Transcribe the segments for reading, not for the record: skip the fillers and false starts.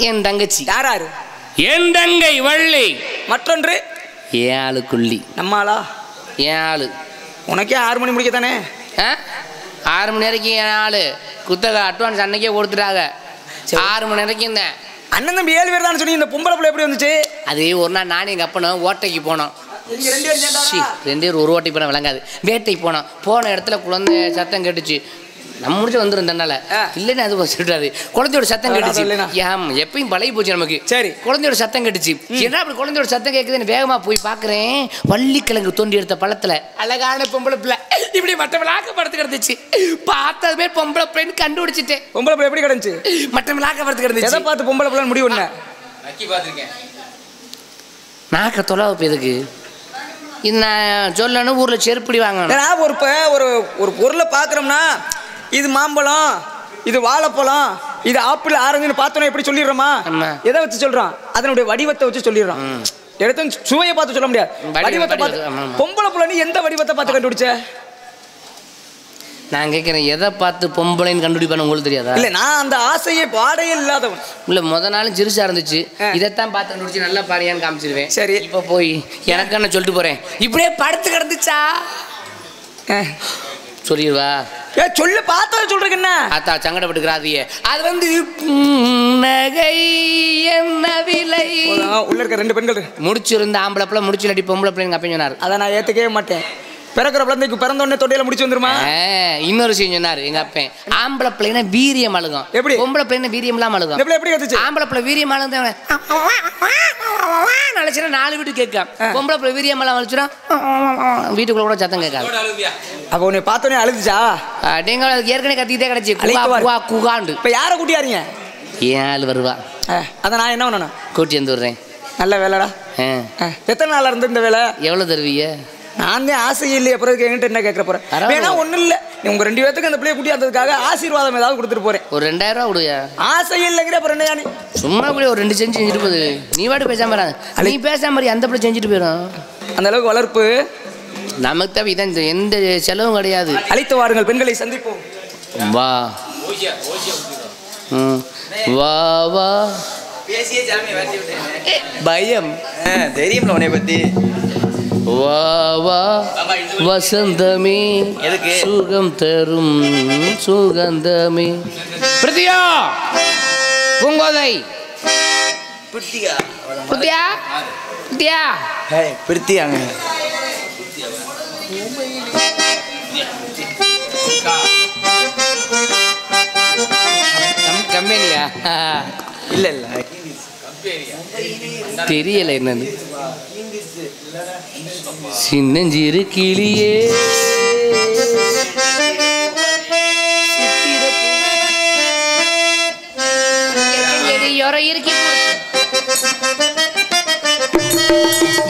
என் தங்கச்சி. யாராரு? என் தங்கை வள்ளி. மற்றொன்று என் ஆளு குள்ளி. நம்மளா? என் ஆளு. உனக்கே 6 மணி முடிக்க தானே? 6 மணி வரைக்கும் என் ஆளு குத்தகை அட்வான்ஸ் அன்னைக்கே கொடுத்துட்டாங்க. 6 மணி வரைக்கும் இந்த அண்ணன் தம்பி 7 பேர் தான் சொன்னி. இந்த பொம்பளை பிள்ளை எப்படி வந்துச்சு? அது ஒரு நாள் நானும் எங்கள் அப்பனும் ஓட்டைக்கு போனோம். 2 பேர் ஒரு ஓட்டைக்கு போனால் விளங்காது. வேட்டைக்கு போன இடத்துல குழந்தை சத்தம் கேட்டுச்சு. நம்ம முடிச்சு வந்துருந்தனால இல்லைன்னு அது சொல்றாரு. குழந்தையோட சத்தம் கேட்டுச்சு. எப்பயும் பழகி போச்சு நமக்கு. சரி, குழந்தையோட சத்தம் கேட்டுச்சு. என்ன அப்படி குழந்தையோட சத்தம் கேட்குதுன்னு வேகமா போய் பாக்குறேன். வள்ளிக்கிழங்கு தோண்டி எடுத்த பழத்துல அழகான பொம்பளை பிள்ளை இப்படி மற்றவளாக்க படுத்து கிடந்துச்சு. பார்த்ததுமே பொம்பளை பிள்ளைன்னு கண்டுபிடிச்சிட்டேன். பொம்பளை பிள்ளை எப்படி கிடந்துச்சு? மற்றவளாக்க படுத்து கிடந்துச்சு. எதை பார்த்து பொம்பளை பிள்ளை முடிவு பண்ண? நாக்க தொலைவு எதுக்கு இது நான் சொல்லணும்? ஊர்ல செருப்படி வாங்கணும். ஒரு பொருளை பாக்குறோம்னா இது மாம்பழம், இது வாழைப்பழம், இது ஆப்பிள், ஆரஞ்சுன்னு பார்த்தோன்னா எப்படி சொல்லிடுறோமா? எதை வச்சு சொல்றோம்? அதனுடைய வடிவத்தை வச்சு சொல்லிடுறோம். எடுத்து சுவையை பார்த்து சொல்ல முடியாது. வடிவத்தை பார்த்து. பொம்பளை பிள்ளை எந்த வடிவத்தை பார்த்து கண்டுபிடிச்ச? நான் கேட்கிறேன், எதை பார்த்து பொம்பளைன்னு கண்டுபிடிப்பான்னு உங்களுக்கு தெரியாதா? இல்ல, நான் அந்த ஆசையே பாடையே இல்லாதவன். இல்ல, முத நாளும் சிறுசா இருந்துச்சு. இதைத்தான் பார்த்து கண்டுபிடிச்சு நல்லா பாடியான்னு காமிச்சிருவேன். சரி, இப்ப போய் எனக்கு என்ன சொல்லிட்டு போறேன். இப்படியே படுத்து கிடந்துச்சா சொல்லிடுவா? சொல்லு, பார்த்தா சொல்றேன். என்ன அத்தா சங்கடப்பட்டுக்கிறாதியே. அது வந்து நகை என்ன விலை. உள்ள இருக்க 2 பெண்கள் முடிச்சிருந்த ஆம்பளை பிள்ளை முடிச்சு இல்லாட்டி பொம்பளை பிள்ளைங்க அப்ப சொன்னார். அதை நான் ஏத்துக்கவே மாட்டேன். பிறக்கிற குழந்தைக்கு பிறந்த உடனே தொண்டையில முடிச்சு வந்துருமா? இன்னொரு விஷயம் சொன்னாரு எங்க அப்பன். ஆம்பளை பிள்ளைனா வீரியம் அழுகும். எப்படி? பொம்பளை பிள்ளைனா வீரியம் இல்லாம அழுகும். எப்படி கத்துச்சு? ஆம்பளை பிள்ளை வீரியம் அழுது நினைச்சுனா 4 வீட்டு கேட்கும். பொம்பளை பிள்ளை வீரியம் எல்லாம் அழிச்சுனா வீட்டுக்குள்ள கூட சத்தம் கேட்காது. அப்ப உன்னை பார்த்தோன்னே அழுதுச்சா? நீங்க ஏற்கனவே கத்திக்கிட்டே கிடைச்சி குகாண்டு. இப்ப யாரை கூட்டியாருங்க? ஏன் ஆள் வருவா. அதை நான் என்ன பண்ணணும்? கூட்டி வந்து விடுறேன். நல்ல வேலைடா. எத்தனை நாளா இருந்து இந்த வேலை? எவ்வளவு தருவீங்க? நான் தான் ஆசை இல்லையே, அப்புறம் என்கிட்ட என்ன கேட்க போறேன்? வேணா ஒன்றும் இல்லை, உங்க 2 பேத்துக்கு அந்த பிள்ளைய கூட்டியாந்ததுக்காக ஆசீர்வாதம் ஏதாவது கொடுத்துட்டு போறேன். ஒரு 2000 ரூபா கொடுயா? ஆசை இல்லைங்கிற அப்புறம் என்ன? நீ சும்மா கூட ஒரு 2 செஞ்சு இருப்பது. நீ வாட்டு பேசாம நீ பேசாம மாதிரி அந்த பிள்ளை செஞ்சுட்டு போயிடும். அந்த அளவுக்கு வளர்ப்பு நமக்கு தவிர இதான். எந்த செலவும் கிடையாது. அழைத்து வாருங்கள், பெண்களை சந்திப்போம். வா வா வா. பயம் தெரியும்ல உன்னை பத்தி. வா வா வசந்தமே, சுகம் தரும் சுகந்தமே. பிரித்தியா, பூங்கோதை, பிரித்தியா, பிரித்தியா, பிரித்தியா, பிரித்தியாங்க. கம்பெனியா? இல்ல இல்ல, தெரியல என்னன்னு. சின்னஞ்சிறு கிளியே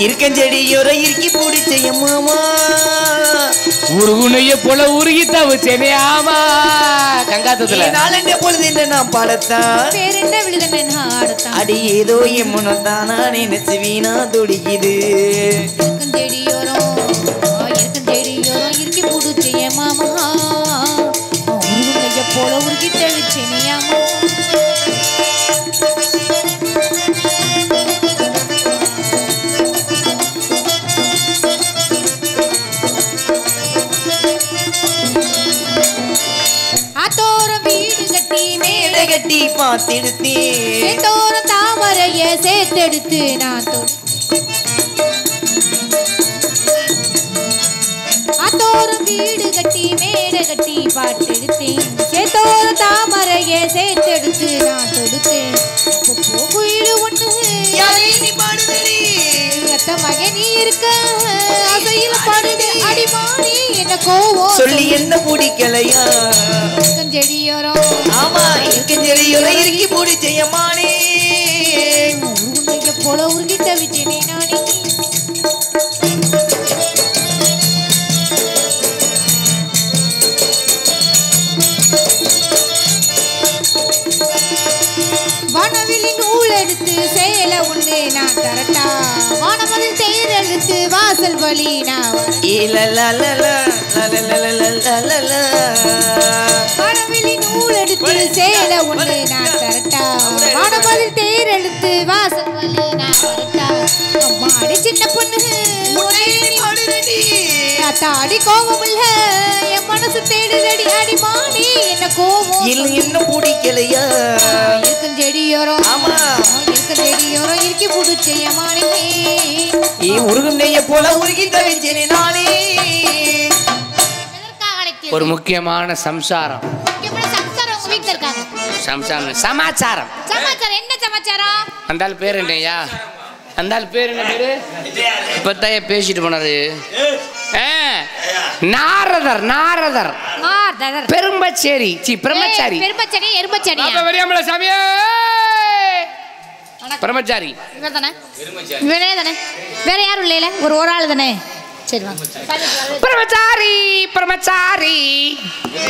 இருக்கஞ்செடியோர இறுக்கி பிடிச்ச மாமா, உருகுனைய போல உருகி தவிச்சேனே. ஆமா, கங்காத்தத்துல நாளென்ற பொழுது என்ன நான் பாடத்தான் அடி ஏதோ எம்முனத்தானா நினைச்சு வீணா துடிக்குது. இறுக்கி பிடிச்ச மாமா, உருகுனைய போல உருகி தவிச்சேனே. ஆமா, கட்டி பார்த்தெடுத்தேன் தாமரைய சேர்த்தெடுத்து நான் அத்தோறும் வீடு கட்டி மேடை கட்டி பாட்டெடுத்தேன். சேத்தோறும் தாமரைய சேர்த்தெடுத்து நான் தொடுத்தேன். குயிலு ஒண்ணு பாடுதடி ரத்த மகன் நீ இருக்க அசையில பாடுது அடிமானி. என்ன கோவம் சொல்லி என்ன பிடிக்கலையா? செடியோரம் ஆமா, இருக்கஞ்செடியோர இறுக்கி பிடிச்ச மானே, உருகுனைய போல உருகிட்ட விச்சேனே நானே. வனவிலி நூல் எடுத்து சேலை ஒண்ணு நான் தரட்டா? வானமதில் தேர் எடுத்து வாசல் வழி நான் மனவெளி நூல் எடுத்து சேல ஒண்ணு நான் தரட்டா மனமதில் தேர் எடுத்து வாசல் வழி நான் வரட்டா அம்மாடி சின்ன பொண்ணு தாடி கோபம் இல்ல என் மனசு தேடுதடி அடி மானே என்ன கோபம் என்ன பிடிக்கலையா இருக்கும் செடியோரம் இருக்கும் செடியோரம் இருக்கி புடிச்ச மானே உருகும் நெய்ய போல உருகி தவிச்சேனே நானே. ஒரு முக்கியமான சம்சாரம் உங்க வீட்டுல இருக்காங்க சமாச்சாரம் என்ன சமாச்சாரம் அந்த பேர் என்னையா அந்த பேர் என்ன பேரு இப்பத்தாய பேசிட்டு போனாரு நாரதர் நாரதர் பெரும்பச்சேரி பிரம்மச்சாரி பெரும்பச்சேரி எரும்பச்சேரி சாமியே பிரம்மச்சாரி இவனே தானே வேற யாரும் இல்லையில ஒரு ஆள் தானே சரி பிரம்மச்சாரி பிரம்மச்சாரி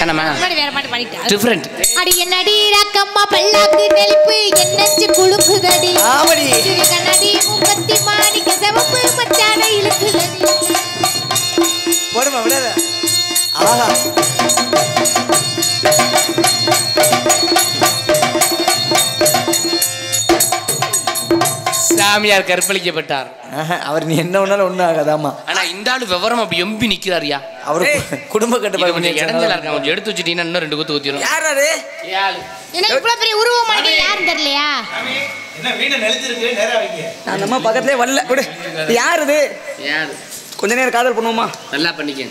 என்னம்மா வேற மாதிரி பாடிட்டா டிஃபரண்ட் அடி என்னடி ரக்கம்மா பல்லாக்கு நெளிப்பு என்னச்சு குளுக்குதடி ஆவடி கண்ணாடி முப்பத்தி மாணிக்க செவப்பு மச்சான இழுக்குதடி போடுமா விடாத ஆஹா சாமியார் கற்பழிக்கப்பட்டார். அவர் நீ என்ன ஒன்னாலும் ஒன்றும் ஆகாதாமா. ஆனா இந்த ஆளு விவரம் அப்படி எம்பி நிக்கிறாரியா. அவரு குடும்ப கட்டுப்பாடு கொஞ்சம் இடஞ்சலா இருக்காங்க. கொஞ்சம் எடுத்து வச்சுட்டீங்கன்னா இன்னும் 2 குத்து ஊத்திரும். யார் அது? யாரு? என்ன இவ்வளவு பெரிய உருவம் மாதிரி யாரும் தெரியலையா? என்ன வீணை நெளிச்சிருக்கு நேரா வைங்க. நான் நம்ம பக்கத்துலயே வரல. விடு. யார் இது? யாரு? கொஞ்ச நேரம் காதல் பண்ணுவோமா? நல்லா பண்ணிக்க.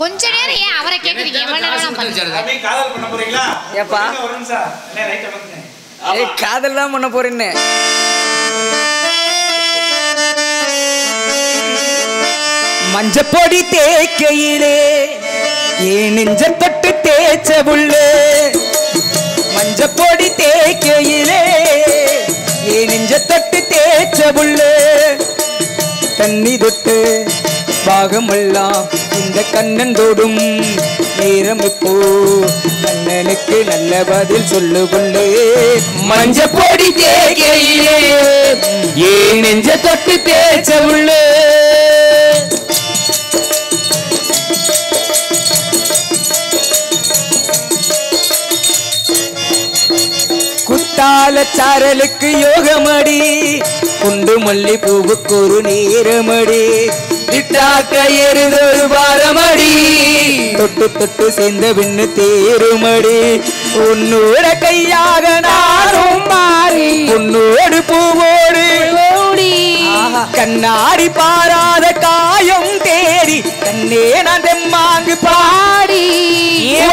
கொஞ்ச நேரம் ஏன் அவரை கேக்குறீங்க? எவ்வளவு நேரம் பண்ணுங்க? அபி காதல் பண்ண போறீங்களா? ஏப்பா? ஒரு நிமிஷம். என்ன ரைட் பண்ணுங்க. ஏய் காதல் தான் பண்ண போறேன்னு. மஞ்சப்பொடி தேக்கையிலே ஏன் நெஞ்ச தொட்டு தேய்ச்ச புள்ளே மஞ்சப்பொடி தேக்கையிலே ஏன் நெஞ்ச தொட்டு தேய்ச்ச புள்ளே தண்ணி தொட்டு பாகமெல்லாம் இந்த கண்ணன் தொடும் நேரம் இப்போ கண்ணனுக்கு நல்ல பதில் சொல்லு புள்ளே மஞ்சப்பொடி தேக்கையிலே ஏன் நெஞ்ச தொட்டு தேய்ச்ச புள்ளே சாரலுக்கு யோகமடி குண்டு மல்லி பூவுக்கு ஒரு நேரமடி திட்டாக்க எருதொரு பாரமடி தொட்டு தொட்டு சேர்ந்த பின்னு தேருமடி உன்னோட கையாக நானும் மாறி உன்னோடு பூவோடு ஓடி கண்ணாடி பாராத காயம் தேடி கண்ணே நான் தெம்மாங்கு பாடி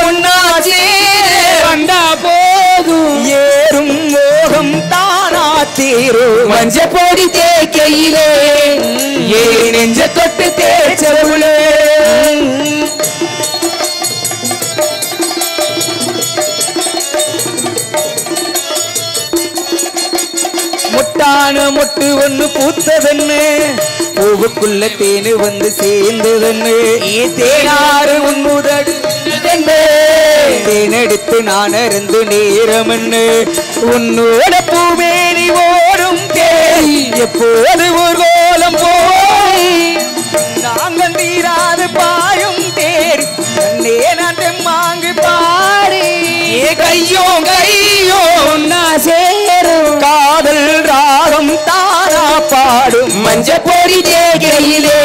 ஒன்னா வந்தா போதும் ஏறும் மோகம் தானா தீரும் மஞ்ச பொடி தேக்கையிலே ஏ நெஞ்ச தொட்டு தேய்ச்சவுளே முட்டான மொட்டு ஒண்ணு பூத்ததன்னு பூவுக்குள்ள தேனு வந்து சேர்ந்ததன்னு தேனாறு உன்முதடு தேனெடுத்து நான் அருந்து நேரமன்னு உன்னோட பூமேனி ஓடும் தேய் எப்போது ஒரு கோலம் போய் நாங்கள் தீராது பாயும் தேடி கண்ணே நான் தெம்மாங்கு பாடி கையோ கையோ நான் சேரும் காதல் ராகம் தானா பாடும் மஞ்ச பொடி தேகையிலே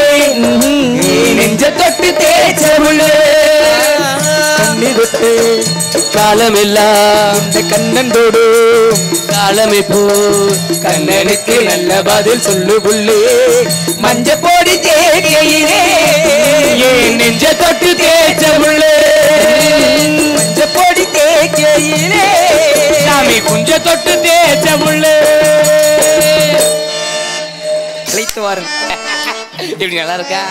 நெஞ்ச தொட்டு தேய்ச்சவுளே கண்ணி தொட்டு காலமெல்லாம் இந்த கண்ணன் தொடு காலமே போ கண்ணனுக்கு நல்ல பதில் சொல்லு புள்ளே மஞ்ச பொடி தேகையிலே நெஞ்ச தொட்டு தேய்ச்சவுளே மஞ்ச பொடி தேகையிலே சாமி குஞ்ச தொட்டு தேய்ச்சவுளே அழைத்து வாருங்க. இப்படி நல்லா இருக்கா?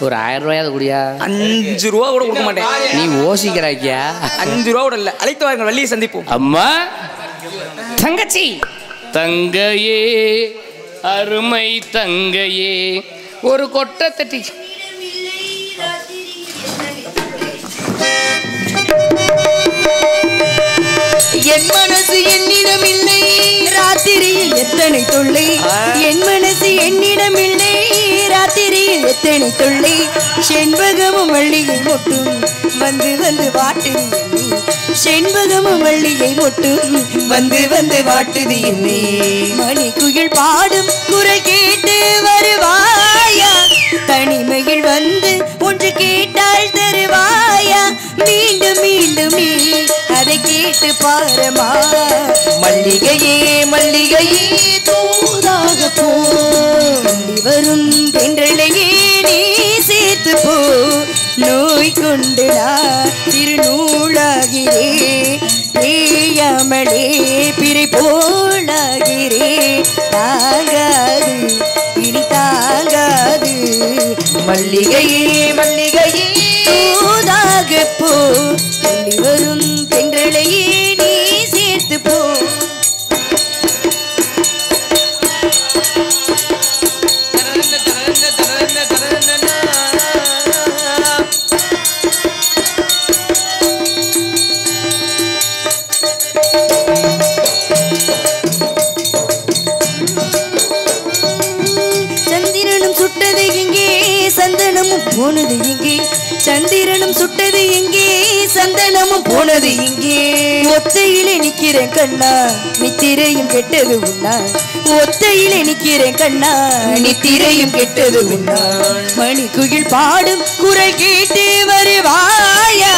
ஒரு 1000 ரூபாயாவது குடியா? 5 ரூபா கூட கொடுக்க மாட்டேன். நீ ஓசிக்கிறாக்கியா? 5 ரூபா கூட இல்ல. அழைத்து வாருங்கள், வள்ளியை சந்திப்போம். அம்மா தங்கச்சி தங்கையே அருமை தங்கையே ஒரு கொட்டை தட்டி என் மனசு என்னிடம் இல்லை ராத்திரியில் எத்தனை தொல்லை என் மனசு என்னிடம் இல்லை ராத்திரியில் எத்தனை தொல்லை செண்பகமும் வள்ளியை மொட்டும் வந்து வந்து வாட்டுது என்னை செண்பகமும் வள்ளியை மொட்டும் வந்து வந்து வாட்டுது என்னை மணி குயில் பாடும் குரல் கேட்டு வருவாயா தனிமையில் வந்து ஒன்று கேட்டால் தருவாயா மீண்டும் மீண்டும் நீ அதை கேட்டு பாரமா மல்லிகையே மல்லிகையே தூதாக போ வரும் தென்றலையே நீ சேர்த்து போ நோய் கொண்டு நான் திருநூலாகிறே தேயாமலே பிறை போலாகிறே தாங்காது இனி தாங்காது மல்லிகையே மல்லிகையே தூதாக போ வரும் தென்றலையே நீ சேர்த்து போ சந்தனமும் போனது இங்கே சந்திரனும் சுட்டது இங்கே சந்தனமும் போனது இங்கே ஒத்தையிலே நிக்கிறேன் கண்ணா நித்திரையும் கெட்டது உண்ணா ஒத்தையிலே நிக்கிறேன் கண்ணா நித்திரையும் கெட்டது உண்ணா மணி குயில் பாடும் குரல் கேட்டு வருவாயா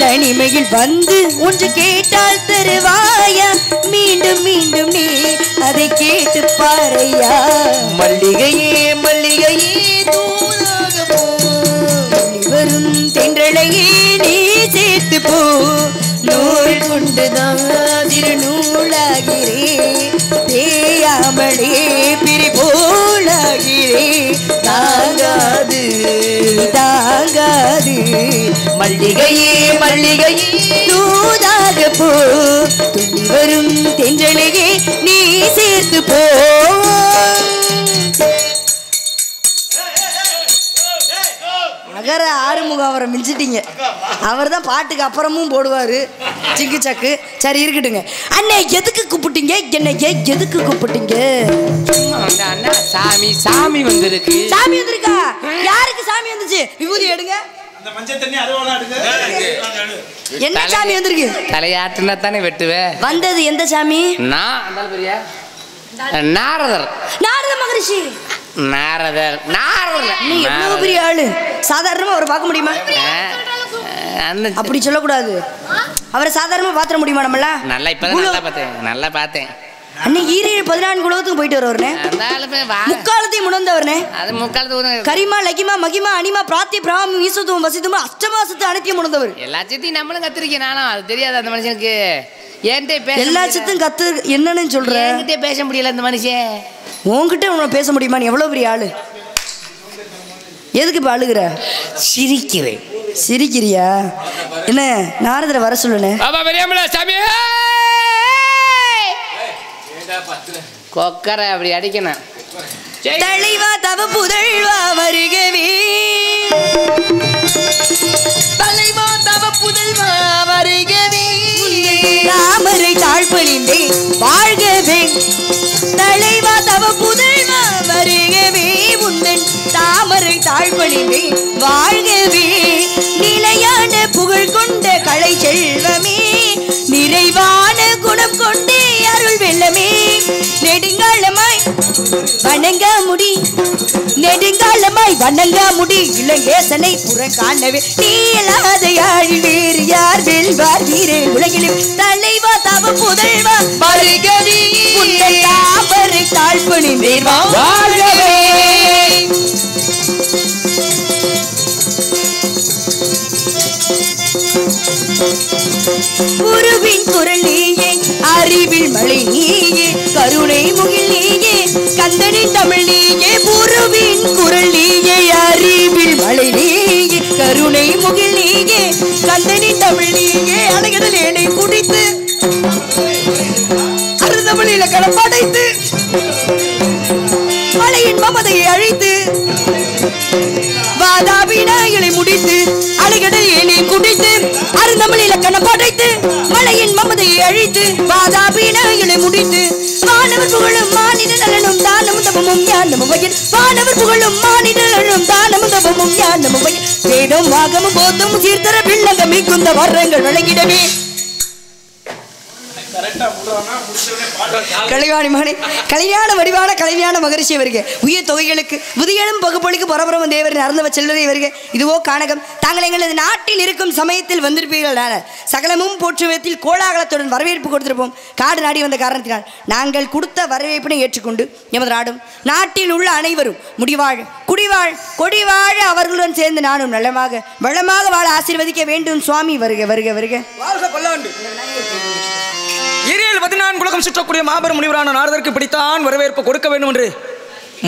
தனிமையில் வந்து ஒன்று கேட்டால் தருவாயா மீண்டும் மீண்டும் நீ அதை கேட்டு பாரையா மல்லிகையே மல்லிகையே வரும் தென்றலையே நீ சேர்த்து போ நூல் கொண்டுதான் திருநூலாகிறே தேயாமலே பிரி போலாகிறே தாங்காது தாங்காது மல்லிகையே மல்லிகையே தூதாக போ துள்ளி வரும் தென்றலையே நீ சேர்த்து போ நகர ஆறுமுகம் அவரை மிஞ்சிட்டீங்க அவர் தான் பாட்டுக்கு அப்புறமும் போடுவார் சிக்கு சக்கு சரி இருக்கட்டுங்க அண்ணே எதுக்கு கூப்பிட்டீங்க என்னை எதுக்கு கூப்பிட்டீங்க அண்ணா சாமி சாமி வந்திருக்கு சாமி வந்திருக்கா யாருக்கு சாமி வந்துச்சு விபூதி எடுங்க என்ன சாமி வந்திருக்கு தலையாட்டுனா தானே வெட்டுவேன் வந்தது எந்த சாமி நாரதர் நாரத மகரிஷி நாரதர் நாரதர் நீ எவ்வளவு பெரிய ஆளு சாதாரணமா அவரை பார்க்க முடியுமா அப்படி சொல்லக்கூடாது அவரை சாதாரணமா பாத்திர முடியுமா நம்மள நல்லா இப்பதான் நல்லா பார்த்தேன் அண்ணே ஈரேழு 14 குலத்துக்கு போயிட்டு வரவர்னே முக்காலத்தையும் உணர்ந்தவர்னே அது முக்காலத்து கரிமா லகிமா மகிமா அனிமா பிராத்தி பிராமம் ஈசுதுவம் வசிதுமா அஷ்டமாசத்து அனைத்தையும் உணர்ந்தவர் எல்லா சித்தையும் நம்மளும் கத்திருக்கேன் நானும் அது தெரியாது அந்த மனுஷனுக்கு என்கிட்ட எல்லா சித்தும் கத்து என்னன்னு சொல்றேன் என்கிட்ட பேச முடியல அந்த மனுஷன் உன்கிட்ட உன்னை பேச முடியுமா நீ எவ்வளவு பெரிய ஆளு எதுக்கு இப்ப அழுகுற சிரிக்கிறேன் சிரிக்கிறியா என்ன நாரதரை வர சொல்லுனே கொக்கரை அப்படி அடிக்கணும் தலைவா தவ புதழ்வா வருகவே தலைவா தவ புதழ்வா வருகவே தாமரை தாழ்பணிந்தே வாழ்கவே தலைவா தவ புதழ்வா வருகவே உந்தன் தாமரை தாழ்பணிந்தே வாழ்கவே நிலையான புகழ் கொண்ட கலை செல்வமே நிறைவான குணம் கொண்டே அருள் வெள்ளமே நெடுங்காலமாய் வணங்க முடி நெடுங்காலமாய் வணங்க முடி இளங்கேசனை புறக்காணவே நீ இல்லாத யாழி வேறு யார் வெல்வார் வீரே உலகிலும் தலைவா தவ புதழ்வா வருகவே உந்தன் தாமரை தாழ்பணிந்தே வாழ்கவே குருவின் குரல் நீயே அறிவில் மழை நீயே கருணை முகில் நீயே கந்தனின் தமிழ் நீயே குருவின் குரல் நீயே அறிவில் மழை நீயே கருணை முகில் நீயே கந்தனின் தமிழ் நீயே அலைகடல் ஏனை குடித்து அருந்தமிழில கடப்படைத்து மலையின் மமதையை அழித்து வாதாபினாய்களை முடித்து அலைகடல் ஏனை குடித்து அருந்தமிழில கணப்படைத்து மலையின் மனிதனின் மமதையை அழித்து வாதாபீனாயினை முடித்து வானவர் புகழும் மானிட நலனும் தானமும் தபமும் ஞானமும் வகையில் வானவர் புகழும் மானிட நலனும் தானமும் தபமும் ஞானமும் வகையில் வேதம் வாகமும் போதமும் சீர்தர பிள்ளங்க மீக்குந்த வர்றங்கள் வழங்கிடவே கலைவாணி மகனே கலைஞான வடிவான கலைஞான மகரிஷி வருக உயிர் தொகைகளுக்கு புதியலும் பகுப்பொழிக்கு பரபரம தேவர் அறந்தவ செல்வதை வருக இதுவோ கானகம் தாங்கள் எங்களது நாட்டில் இருக்கும் சமயத்தில் வந்திருப்பீர்கள் சகலமும் போற்றுவத்தில் கோலாகலத்துடன் வரவேற்பு கொடுத்திருப்போம் காடு நாடி வந்த காரணத்தினால் நாங்கள் கொடுத்த வரவேற்பினை ஏற்றுக்கொண்டு எமது நாட்டில் உள்ள அனைவரும் முடிவாழ் குடிவாழ் கொடிவாழ அவர்களுடன் சேர்ந்து நானும் நலமாக வளமாக வாழ ஆசீர்வதிக்க வேண்டும் சுவாமி வருக வருக வருக ஈரேல் 14 உலகம் சுற்றக்கூடிய மாபெரும் முனிவரான நாரதருக்கு பிடித்தான் வரவேற்பு கொடுக்க வேண்டும் என்று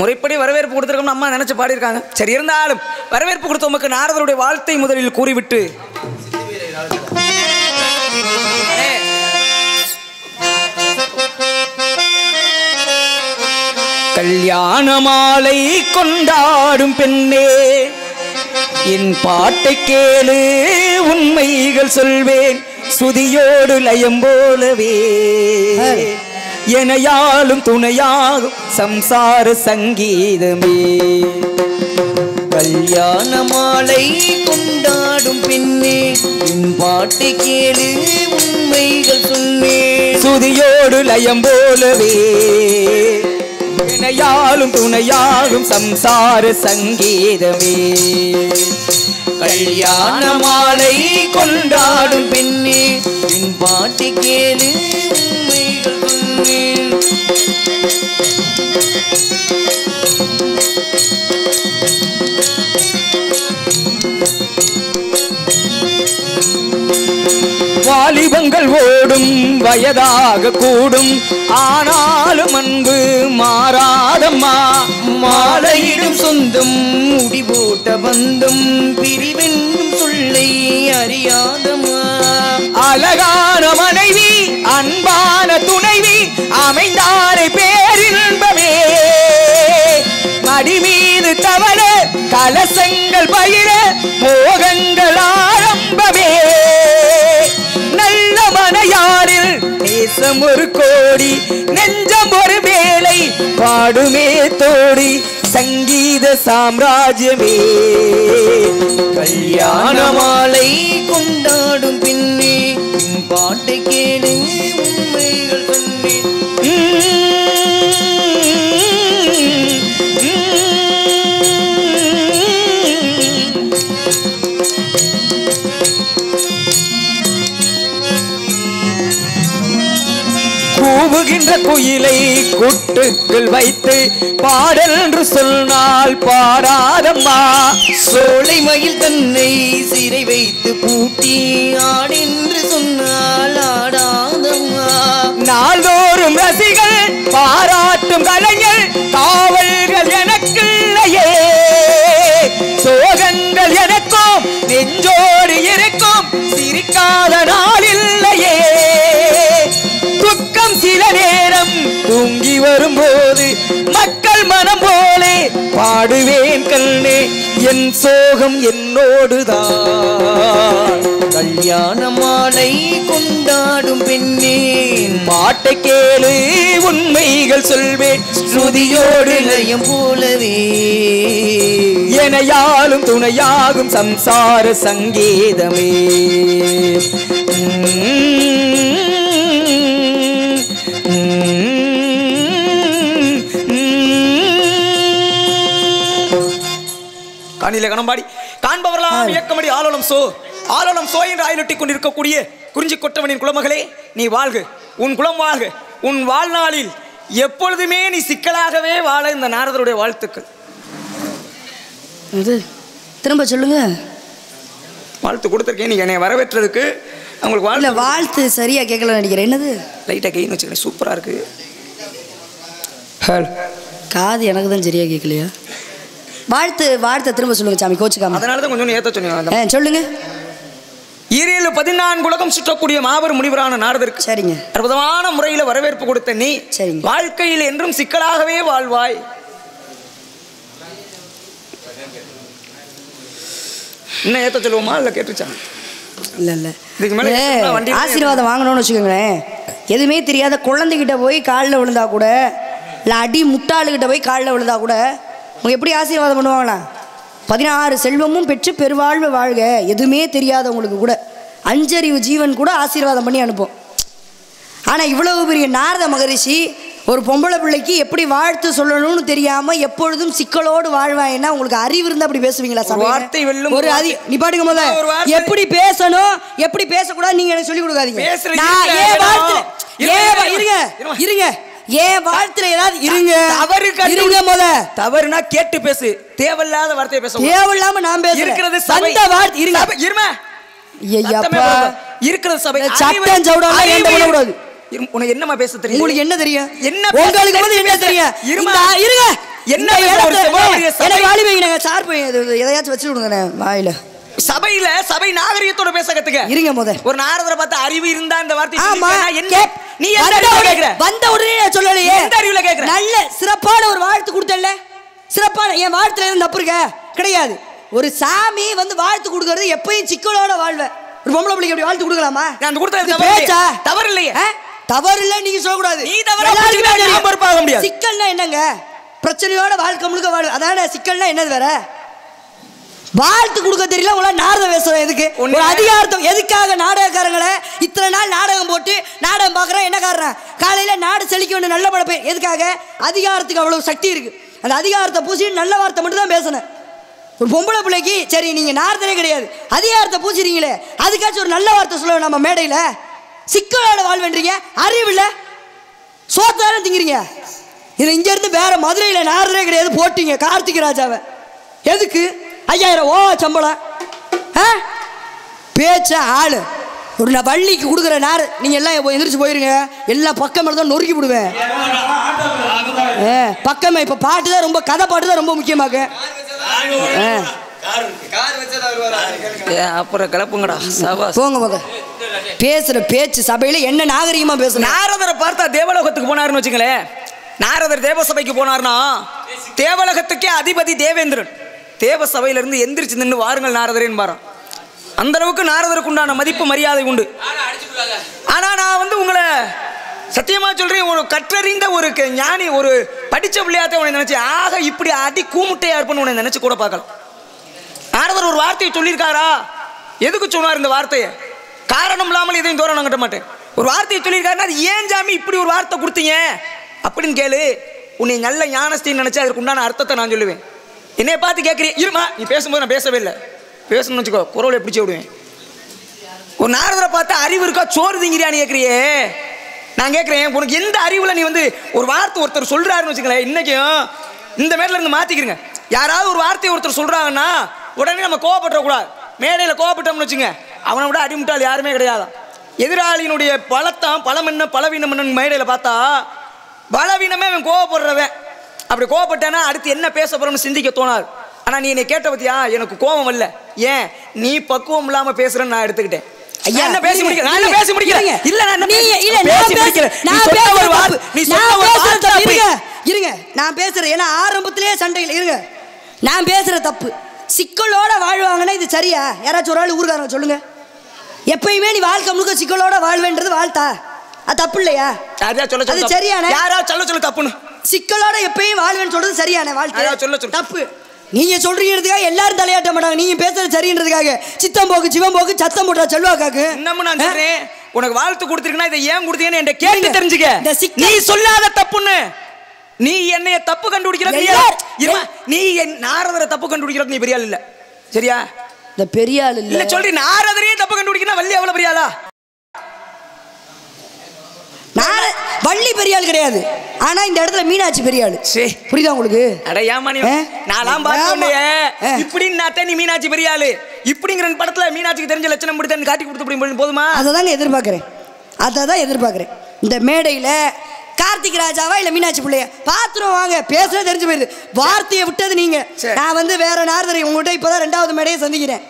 முறைப்படி வரவேற்பு கொடுத்திருக்கோம்னு அம்மா நினைச்சு பாடியிருக்காங்க. சரி, இருந்தாலும் வரவேற்பு கொடுத்த உமக்கு நாரதருடைய வாழ்த்தை முதலில் கூறிவிட்டு கல்யாண மாலை கொண்டாடும் பெண்ணே என் பாட்டை கேளு உண்மைகள் சொல்வேன் சுதியோடு லயம் போலவே எனையாலும் துணையாகும் சம்சார சங்கீதமே. கல்யாண மாலை கொண்டாடும் பெண்ணே என் பாட்டை கேளு உண்மைகள் சொல்வேன் சுதியோடு லயம் போலவே எனையாலும் துணையாகும் சம்சார சங்கீதமே. கல்யாண மாலை கொண்டாடும் பெண்ணே என் பாட்டு கேளு உண்மைகள் சொன்னேன். வாலிபங்கள் ஓடும் வயதாக கூடும் ஆனாலும் அன்பு மாறாதம்மா மாலையிடும் சொந்தம் முடிபோட்ட பந்தம் பிரிவென்னும் சொல்லை அறியாதம்மா அழகான மனைவி அன்பான துணைவி அமைந்தாரை பேரின்பமே மடி மீது தவற கலசங்கள் பயிர மோகங்கள் ஆரம்பமே நல்ல மனையாரில் நேசம் ஒரு கோடி நெஞ்சம் ஒரு வேலை பாடுமே தோடி சங்கீத சாம்ராஜ்யமே. கல்யாண மாலை கொண்டாடும் பின்னே பாட்டை கேளு உண்மைகள் சொன்னேன். கூவுகின்ற குயிலை கூட்டுக்குள் வைத்து பாடல் என்று சொன்னால் பாடாதம்மா சோலை மயில் தன்னை சிறை வைத்து பூட்டி ஆடென்று சொன்னால் ஆடாதம்மா நாள்தோறும் ரசிகள் பாராட்டும் கலைஞர் காவல்கள் எனக்கில்லையே சோகங்கள் எனக்கும் நெஞ்சோடு இருக்கும் சிரிக்காத நாளில்லையே துக்கம் சில நேரம் தூங்கி வரும்போது மக்கள் மனம் போலே பாடுவேன் கண்ணே என் சோகம் என்னோடுதான். கல்யாண மாலை கொண்டாடும் பெண்ணே பாட்டை கேளு உண்மைகள் சொல்வேன் ஸ்ருதியோடு லயம் போலவே எனையாலும் துணையாகும் சம்சார சங்கீதமே. காணிலே கணம்பாடி காண்பவர்களாம் இயக்கமடி ஆலோலம் சோ என்று ஆயிலொட்டி கொண்டிருக்கக்கூடிய குறிஞ்சி கொட்டவனின் குலமகளே நீ வாழ்க, உன் குலம் வாழ்க, உன் வாழ்நாளில் எப்பொழுதுமே நீ சிக்கலாகவே வாழ இந்த நாரதருடைய வாழ்த்துக்கள். திரும்ப சொல்லுங்க. வாழ்த்து கொடுத்துருக்கேன் நீங்க என்னை வரவேற்றதுக்கு அவங்களுக்கு வாழ்த்து சரியா கேட்கல நினைக்கிறேன். என்னது லைட்டா கைன்னு வச்சுக்கிறேன், சூப்பரா இருக்கு. காது எனக்கு தான் சரியா கேட்கலையா? வாழ்த்து திரும்ப சொல்லுங்க சாமி, கோச்சுக்காம. அதனாலதான் கொஞ்சம் ஏத்த சொன்னீங்க. சொல்லுங்க. ஈரேழு 14 உலகம் சுற்றக்கூடிய மாபெரும் முனிவரான நாரதருக்கு சரிங்க அற்புதமான முறையில் வரவேற்பு கொடுத்த நீ சரிங்க வாழ்க்கையில் என்றும் சிக்கலாகவே வாழ்வாய். இன்னும் ஏத்த சொல்லுவோமா இல்ல கேட்டுச்சாங்க? இல்லை இல்லை ஆசீர்வாதம் வாங்கணும்னு வச்சுக்கோங்களேன். எதுவுமே தெரியாத குழந்தைகிட்ட போய் காலில் விழுந்தா கூட, இல்லை அடி முட்டாளுகிட்ட போய் காலில் விழுந்தா கூட அவங்க எப்படி ஆசீர்வாதம் பண்ணுவாங்களா? 16 செல்வமும் பெற்று பெருவாழ்வு வாழ்க. எதுவுமே தெரியாதவங்களுக்கு கூட, அஞ்சறிவு ஜீவன் கூட ஆசீர்வாதம் பண்ணி அனுப்போம். ஆனால் இவ்வளவு பெரிய நாரத மகரிஷி ஒரு பொம்பளை பிள்ளைக்கு எப்படி வாழ்த்து சொல்லணும்னு தெரியாம எப்பொழுதும் சிக்கலோடு வாழ்வாங்கன்னா உங்களுக்கு அறிவு இருந்தா அப்படி பேசுவீங்களா? வார்த்தை வெல்லும் ஒரு நீ பாட்டுங்க போத எப்படி பேசணும் எப்படி பேசக்கூடாது நீங்க எனக்கு சொல்லி கொடுக்காதீங்க. இருங்க ஏன் வாழ்த்துல ஏதாவது இருங்க இருங்க முத தவறுனா கேட்டு பேசு, தேவையில்லாத வார்த்தையை பேச. தேவையில்லாம நான் பேசுறது அந்த வார்த்தை இருங்க இருமா இருக்கிறது சபை சட்டம் சவுடால ஏன் பண்ணக்கூடாது. உனக்கு என்னமா பேச தெரியும்? உங்களுக்கு என்ன தெரியும்? என்ன உங்களுக்கு வந்து என்ன தெரியும்? இருங்க என்ன எனக்கு வாலி வைங்க சார் போய் எதையாச்சும் வச்சு விடுங்க வாயில. சபையில சபை நாகரிகத்தோட பேச கத்துக்க. இருங்க முத ஒரு நாரதரை பார்த்து அறிவு இருந்தா இந்த வார்த்தை நீ வந்த உடனே சொல்லலையே. எந்த அறிவுல கேக்குற? நல்ல சிறப்பான ஒரு வாழ்த்து கொடுத்தல்ல, சிறப்பான என் வாழ்த்துல இருந்து தப்பு இருக்க கிடையாது. ஒரு சாமி வந்து வாழ்த்து கொடுக்கறது எப்பயும் சிக்கலோட வாழ்வ. ஒரு பொம்பளை பிள்ளைக்கு எப்படி வாழ்த்து கொடுக்கலாமா? நான் கொடுத்தது தவறு இல்லையே. தவறு இல்லை நீங்க சொல்லக்கூடாது. நீ தவறு. சிக்கல்னா என்னங்க? பிரச்சனையோட வாழ்க்கை முழுக்க வாழ்வு. அதான சிக்கல்னா என்னது வேற? வாழ்த்து கொடுக்க தெரியல உங்கள நாரத பேசுறேன். எதுக்கு ஒரு அதிகாரத்தம்? எதுக்காக நாடகக்காரங்களை இத்தனை நாள் நாடகம் போட்டு நாடகம் பார்க்குறேன்? என்ன காரணம்? காலையில நாடு செழிக்க வேண்டிய நல்ல படப்பே எதுக்காக? அதிகாரத்துக்கு அவ்வளவு சக்தி இருக்கு. அந்த அதிகாரத்தை பூசி நல்ல வார்த்தை மட்டும் தான் பேசணும். ஒரு பொம்பளை பிள்ளைக்கு சரி நீங்க நாரதரே கிடையாது, அதிகாரத்தை பூசிறீங்களே, அதுக்காச்சும் ஒரு நல்ல வார்த்தை சொல்ல நம்ம மேடையில. சிக்கலோட வாழ்வீங்க, அறிவு இல்ல, சோத்தாரம் திங்கிறீங்க. இது இங்க இருந்து வேற மதுரையில நாரதரே கிடையாது போட்டீங்க கார்த்திக் ராஜாவை. எதுக்கு 5000 சம்பளம்? பேச்ச ஆளு ஒரு வள்ளிக்கு கொடுக்குற நார். நீங்க எல்லாம் எந்திரிச்சு போயிருங்க, எல்லாம் பக்கம் தான் நொறுக்கி விடுவேன். பக்கமே இப்ப பாட்டு தான் ரொம்ப, கதை பாட்டு தான் ரொம்ப முக்கியமாக்கு. அப்புறம் கிளப்புங்கடா போங்க போங்க. பேசுற பேச்சு சபையில என்ன நாகரிகமா பேசுற? நாரதரை பார்த்தா தேவலோகத்துக்கு போனாருன்னு வச்சுங்களேன். நாரதர் தேவசபைக்கு போனார்னா தேவலோகத்துக்கே அதிபதி தேவேந்திரன் தேவ சபையில இருந்து எந்திரிச்சு நின்று வாருங்கள் நாரதரேன்னு பாரு. அந்த அளவுக்கு நாரதருக்கு உண்டான மதிப்பு மரியாதை உண்டு. ஆனா நான் வந்து உங்களை சத்தியமா சொல்றேன், ஒரு கற்றறிந்த ஒரு ஞானி, ஒரு படிச்ச பிள்ளையாத்த உன்னை நினைச்சு ஆக இப்படி அடி கூமுட்டையா இருப்பேன்னு உன்னை நினைச்சு கூட பார்க்கலாம். நாரதர் ஒரு வார்த்தையை சொல்லியிருக்காரா? எதுக்கு சொன்னார் இந்த வார்த்தையை? காரணம் இல்லாமல் எதையும் தோற நான் கட்ட மாட்டேன். ஒரு வார்த்தையை சொல்லியிருக்காருன்னா அது ஏன் சாமி இப்படி ஒரு வார்த்தை கொடுத்தீங்க அப்படின்னு கேளு. உன்னை நல்ல ஞானஸ்தின்னு நினைச்சு அதற்கு உண்டான அர்த்தத்தை நான் சொல்லுவேன். என்னைய பார்த்து கேட்குறீ இருமா, நீ பேசும்போது நான் பேசவே இல்லை, பேசணும்னு வச்சுக்கோ குரலை பிடிச்சி விடுவேன். ஒரு நாரதரை பார்த்தா அறிவு இருக்கா சோறு திங்கிறியான்னு கேட்குறியே. நான் கேட்குறேன், உனக்கு எந்த அறிவில் நீ வந்து ஒரு வார்த்தை ஒருத்தர் சொல்கிறாருன்னு வச்சுக்கலேன், இன்றைக்கும் இந்த மேட்டில் இருந்து மாற்றிக்கிறங்க. யாராவது ஒரு வார்த்தையை ஒருத்தர் சொல்கிறாங்கன்னா உடனே நம்ம கோவப்படக்கூடாது. மேடையில் கோவப்பட்டோம்னு வச்சுங்க, அவனை விட அடிமுட்டால் யாருமே கிடையாது. எதிராளியினுடைய பலத்தான் பலம் என்ன பலவீனம் என்னன்னு மேடையில் பார்த்தா பலவீனமே அவன் கோவப்படுறவன். அப்படி கோவப்பட்டானா அடுத்து என்ன பேச போறோம்னு சிந்திக்க தோணாது. ஆனால் நீ என்னை கேட்ட பத்தியா, எனக்கு கோவம் இல்லை, ஏன் நீ பக்குவம் இல்லாமல் பேசுறேன்னு நான் எடுத்துக்கிட்டேன். என்ன பேசி முடிக்கிறேன், நான் பேசி முடிக்கிறேன். இல்ல நான் பேசி முடிக்கிறேன். இருங்க நான் பேசுறேன். ஏன்னா ஆரம்பத்திலேயே சண்டையில் இருங்க. நான் பேசுற தப்பு. சிக்கலோட வாழ்வாங்கன்னா இது சரியா? யாராச்சும் ஒரு ஆள் ஊருக்காரங்க சொல்லுங்க. எப்பயுமே நீ வாழ்க்கை முழுக்க சிக்கலோட வாழ்வேன்றது வாழ்த்தா? அது தப்பு இல்லையா? அது சரியான யாரா சொல்ல தப்புன்னு சிக்கலோட எப்பயும் வாழ்வேன்னு சொல்றது சரியான வாழ்க்கை தப்பு. நீங்க சொல்றீங்கிறதுக்காக எல்லாரும் தலையாட்ட மாட்டாங்க. நீங்க பேசுறது சரின்றதுக்காக சித்தம் போக்கு சிவம் போக்கு சத்தம் போட்டா செல்வாக்காக்கு. இன்னமும் நான் சொல்றேன், உனக்கு வாழ்த்து கொடுத்துருக்கேன்னா இதை ஏன் கொடுத்தீங்கன்னு என்கிட்ட கேட்டு தெரிஞ்சுக்க. நீ சொல்லாத தப்புன்னு நீ என்னைய தப்பு கண்டுபிடிக்கிற. நீ நாரதரை தப்பு கண்டுபிடிக்கிறது நீ பெரிய ஆள் இல்ல, சரியா? இந்த பெரிய ஆள் இல்ல சொல்றீ, நாரதரையே தப்பு கண்டுபிடிக்கணும். வள்ளி எவ்வளவு பெரிய ஆளா? வள்ளி பெரிய ஆள் கிடையாது. ஆனா இந்த இடத்துல மீனாட்சி பெரிய ஆளு. புரியுதா உங்களுக்கு? நான்லாம் பார்த்தேன் இப்படின்னு நீ மீனாட்சி பெரிய ஆளு இப்படிங்கிற படத்துல மீனாட்சிக்கு தெரிஞ்ச லட்சணம் முடித்து காட்டி கொடுத்து போதுமா? அதை தாங்க எதிர்பார்க்கிறேன். அதை தான் எதிர்பார்க்கிறேன். இந்த மேடையில கார்த்திக் ராஜாவா இல்ல மீனாட்சி பிள்ளைய பாத்துரும் வாங்க, பேசுறது தெரிஞ்சு போயிருது. வார்த்தையை விட்டது நீங்க. நான் வந்து வேற நாரதரை உங்கள்கிட்ட இப்பதான் 2வது மேடையை சந்திக்கிறேன்.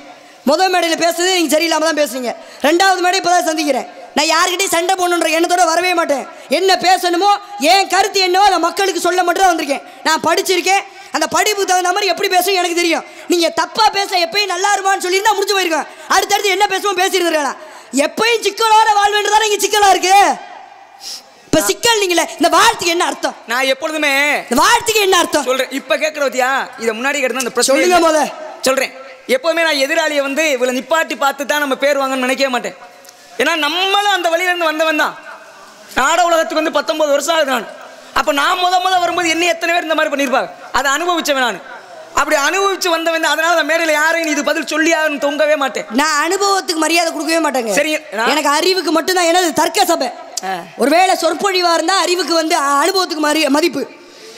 முதல் மேடையில பேசுறது நீங்க சரியில்லாம தான் பேசுறீங்க. 2வது மேடை இப்பதான் சந்திக்கிறேன். நான் யாருக்கிட்டையும் சண்டை போடணுன்ற எண்ணத்தோட வரவே மாட்டேன். என்ன பேசணுமோ என் கருத்து என்னவோ அதை மக்களுக்கு சொல்ல மட்டும் தான் வந்திருக்கேன். நான் படிச்சிருக்கேன், அந்த படிப்புக்கு தகுந்த மாதிரி எப்படி பேசணும் எனக்கு தெரியும். நீங்கள் தப்பாக பேச எப்பயும் நல்லா இருமான்னு சொல்லியிருந்தா முடிஞ்சு போயிருக்கேன். அடுத்தடுத்து என்ன பேசுவோம் பேசியிருக்கிறேன். எப்பயும் சிக்கலோட வாழ்வேன்றதான இங்கே சிக்கலாக இருக்கு. இப்போ சிக்கல் நீங்களே இந்த வார்த்தைக்கு என்ன அர்த்தம்? நான் எப்பொழுதுமே இந்த வார்த்தைக்கு என்ன அர்த்தம் சொல்கிறேன். இப்போ கேட்குறவத்தியா இதை முன்னாடி கேட்டு அந்த பிரச்சனை சொல்லுங்க போத சொல்கிறேன். எப்போவுமே நான் எதிராளியை வந்து இவ்வளோ நிப்பாட்டி பார்த்து தான் நம்ம பேர் வாங்கன்னு நினைக்கவே மாட்டேன். ஏன்னா நம்மளும் அந்த வழியிலேருந்து வந்தவன் தான். நாட உலகத்துக்கு வந்து 19 வருஷம் ஆகுது நான். அப்போ நான் முத வரும்போது என்ன எத்தனை பேர் இந்த மாதிரி பண்ணியிருப்பாங்க, அதை அனுபவிச்சவன் நான். அப்படி அனுபவிச்சு வந்தவன். அதனால நான் மேடையில் யாரையும் இது பதில் சொல்லி தொங்கவே மாட்டேன். நான் அனுபவத்துக்கு மரியாதை கொடுக்கவே மாட்டேங்க. சரி, எனக்கு அறிவுக்கு மட்டும்தான். எனது தர்க்க சபை. ஒருவேளை சொற்பொழிவா இருந்தா அறிவுக்கு வந்து அனுபவத்துக்கு மதிப்பு.